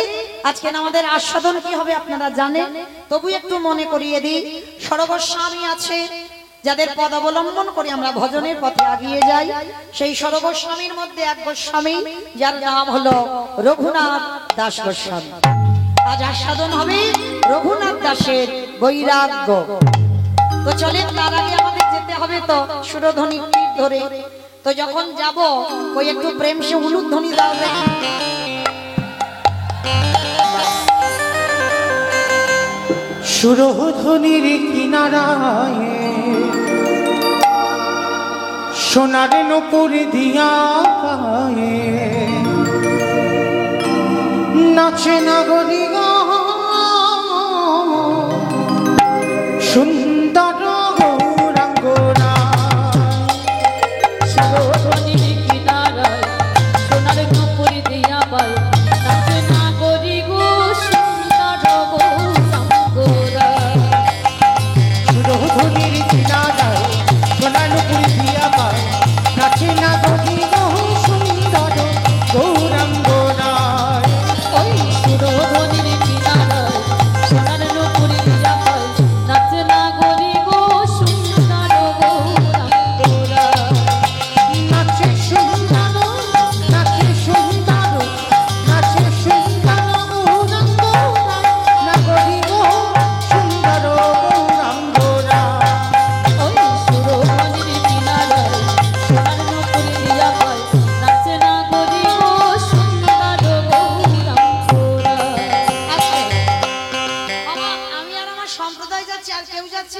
আজকে আমাদের আস্বাদন কি হবে আপনারা জানেন, তবু একটু মনে করিয়ে দিই। সরগোস্বামী আছে যাদের পদ অবলম্বন করে আমরা ভজনের পথে এগিয়ে যাই, সেই সরগোস্বামীর মধ্যে এক গোস্বামী যার নাম হলো রঘুনাথ দাস গোস্বামী। আজ আস্বাদন হবে রঘুনাথ দাসের বৈরাগ্য। তো চলেন, তার আগে আমাদের যেতে হবে তো সুরধ্বনি তীর ধরে। তো যখন যাব ওই একটু প্রেম সে উলুধ্বনি দাও দেখি। সুরধ্বনির কিনারায় সোনার নূপুর দিয়া গায়ে নাচে নাগরী সুন্দর গৌরাঙ্গনা সুরধ্বনির কিনারায় সোনার নূপুর দিয়া পায় নাচে নাগরী গো সুন্দর গৌরাঙ্গরা। সুরধ্বনির কিনারায় সোনার নূপুর দিয়া গায়ে নাচে নাগরী সুন্দর গৌরাঙ্গনা। ওই সুরধ্বনির কিনারায় সোনার নূপুর দিয়া পায় নাচে নাগরী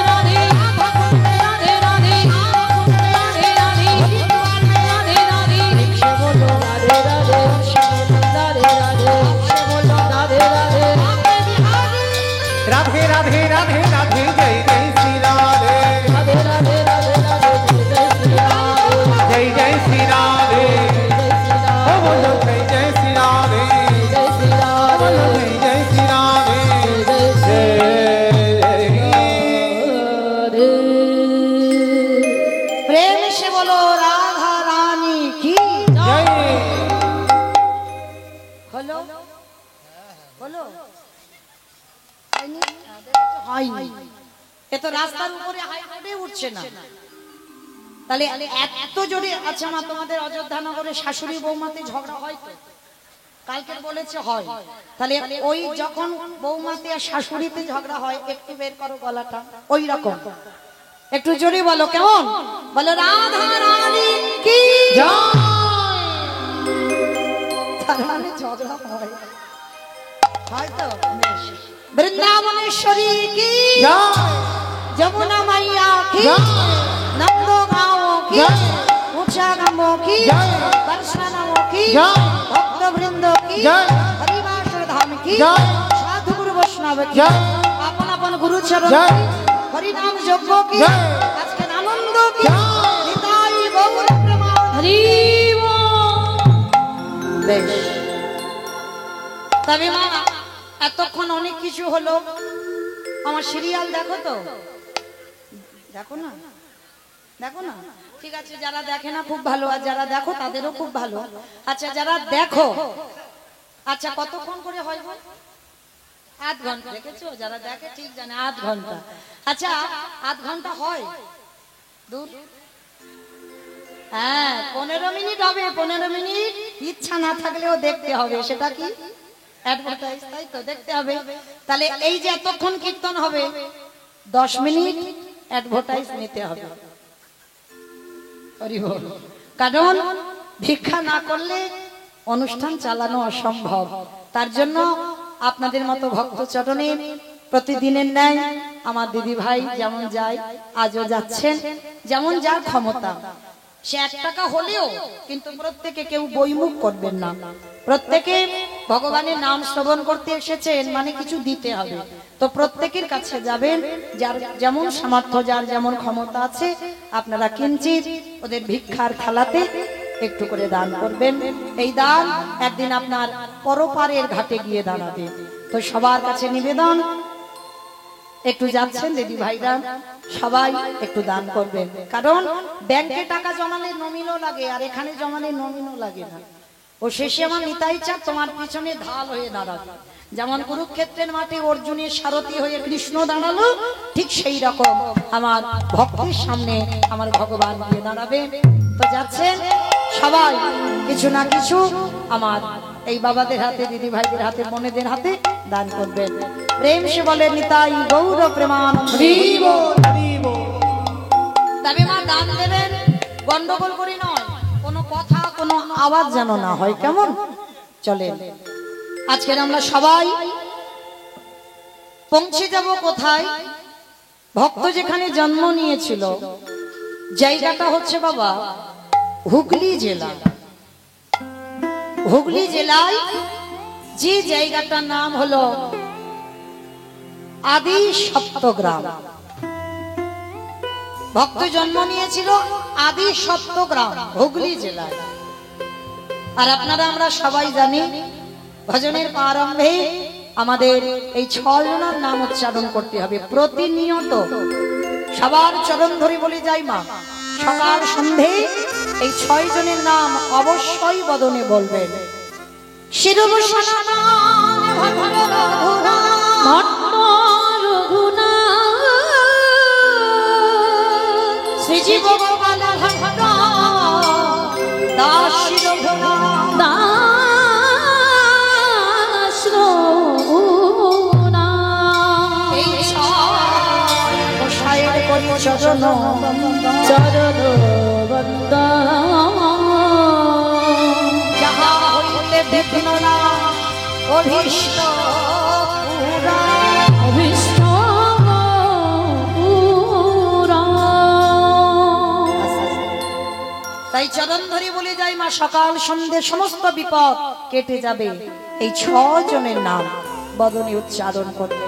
রাধে রাধা কুন্দ রাধে রাধে রাধে রাধে রাধে রাধে সে বলো রাধে রাধে সে বলো রাধে রাধে সে বলো রাধে রাধে রাধে রাধে রাধে রাধে জয় জয় শ্রী রাধে রাধে রাধে রাধে রাধে জয় জয় শ্রী রাধে জয় জয় শ্রী রাধে জয় শ্রী রাধে ও বলো জয় জয় শ্রী রাধে জয় শ্রী রাধে বলো জয় জয় শ্রী রাধে জয় শ্রী রাধে প্রেম সে বলো রাধা রানী কি জয় হলো হলো হয়নি এ তো রাস্তার উপরে হাইটে উঠছে না তাহলে এত জোরে আচ্ছা মা তোমাদের অযোধ্যা নগরে শাশুড়ি বৌমাতে ঝগড়া হয় তো কালকে বলেছে হয় তাহলে ওই যখন বৌমাতে আর শাশুড়িতে ঝগড়া হয় একটু বের করো গলাটা ওই রকম একটু জোরে বলো কেমন বলো রাধা রানী কি তার মানে ঝগড়া হয় হয়তো বেশ বৃন্দাবনেশ্বরী কি জয় যমুনা মাইয়া কি জয় নন্দ গাঁও কি জয় উঁচা গাঁও কি জয় বর্ষানাম কি জয় ভক্ত বৃন্দ কি জয় হরিবাসর ধাম কি জয় সাধু গুরু বৈষ্ণব কি জয় আপন আপন গুরু চরণ জয় হরিনাম যজ্ঞ কি জয় আজকে আনন্দ কি জয় নিতাই গৌর প্রেমানন্দ হরি বেশ তবে মা এতক্ষণ অনেক কিছু হলো আমার সিরিয়াল দেখো তো দেখো না দেখো না ঠিক আছে যারা দেখে না খুব ভালো আর যারা দেখো তাদেরও খুব ভালো আচ্ছা যারা দেখো আচ্ছা কতক্ষণ করে হয় গো? আধ ঘন্টা দেখেছো যারা দেখে ঠিক জানে আধ ঘন্টা আচ্ছা আধ ঘন্টা হয় দূর হ্যাঁ 15 মিনিট হবে 15 মিনিট ইচ্ছা না থাকলেও দেখতে হবে সেটা কি অ্যাডভার্টাইজ তাই তো দেখতে হবে তাহলে এই যে এতক্ষণ কীর্তন হবে 10 মিনিট অ্যাডভার্টাইজ নিতে হবে হরি বল কারণ ভিক্ষা না করলে অনুষ্ঠান চালানো অসম্ভব তার জন্য আপনাদের মতো ভক্ত চরণে প্রতিদিনের ন্যায় আমার দিদি ভাই যেমন যায় আজও যাচ্ছেন, যেমন যার ক্ষমতা। সে 1 টাকা হলেও কিন্তু প্রত্যেকে কেউ বইমুখ করবেন না। প্রত্যেকে ভগবানের নাম শ্রবণ করতে এসেছেন মানে কিছু দিতে হবে, তো প্রত্যেকের কাছে যাবেন, যার যেমন সামর্থ্য, যার যেমন ক্ষমতা আছে, আপনারা কিঞ্চিত ওদের ভিক্ষার থালাতে একটু করে দান করবেন। এই দান একদিন আপনার পরপারের ঘাটে গিয়ে দাঁড়াবে। তো সবার কাছে নিবেদন, একটু যাচ্ছেন দিদি ভাইরা, সবাই একটু দান করবেন। কারণ ব্যাংকে টাকা জমালে নমিনও লাগে, আর এখানে জমালে নমিনও লাগে না। ও শেষে আমার নিতাই চাপ তোমার পিছনে ঢাল হয়ে দাঁড়াবে। যেমন কুরুক্ষেত্রের মাঠে অর্জুনের সারথি হয়ে কৃষ্ণ দাঁড়ালো, ঠিক সেই রকম আমার ভক্তের সামনে আমার ভগবান গিয়ে দাঁড়াবে। তো যাচ্ছেন সবাই কিছু না কিছু আমার এই বাবাদের হাতে, দিদি ভাইদের হাতে, বোনেদের হাতে দান করবেন। প্রেম সে বলে নিতাই গৌর প্রেমানন্দে। তবে মা দান দেবেন গন্ডগোল করি নয়, কোনো কথা কোনো আওয়াজ যেন না হয়, কেমন? চলেন আজকের আমরা সবাই পৌঁছে যাব কোথায়? ভক্ত যেখানে জন্ম নিয়েছিল জায়গাটা হচ্ছে বাবা হুগলি জেলা। হুগলি জেলায় যে জায়গাটার নাম হলো আদি সপ্তগ্রাম। ভক্ত জন্ম নিয়েছিল আদি সপ্তগ্রাম হুগলি জেলায়। আর আপনারা আমরা সবাই জানি ভজনের প্রারম্ভে আমাদের এই 6 জনের নাম উচ্চারণ করতে হবে প্রতিনিয়ত। সবার চরণ ধরে বলে যাই মা, সকাল সন্ধে এই 6 জনের নাম অবশ্যই বদনে বলবেন। শিরভূষণ শ্রীজীব গোপাল দাস চরণ চরণ বন্দনা যাহা হইতে বিঘ্ন না অভীষ্ট পুরা। অভীষ্ট পুরা। তাই চরণ ধরে বলে যাই মা, সকাল সন্ধ্যে সমস্ত বিপদ কেটে যাবে এই 6 জনের নাম বদনে উচ্চারণ করবে।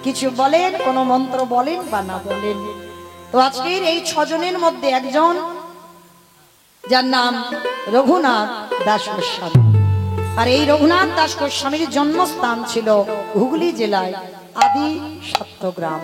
কিছু বলেন, কোন মন্ত্র বলেন বা না বলেন। তো আজকের এই 6 জনের মধ্যে একজন যার নাম রঘুনাথ দাস গোস্বামী। আর এই রঘুনাথ দাস গোস্বামীর জন্মস্থান ছিল হুগলি জেলায় আদি সপ্তগ্রাম।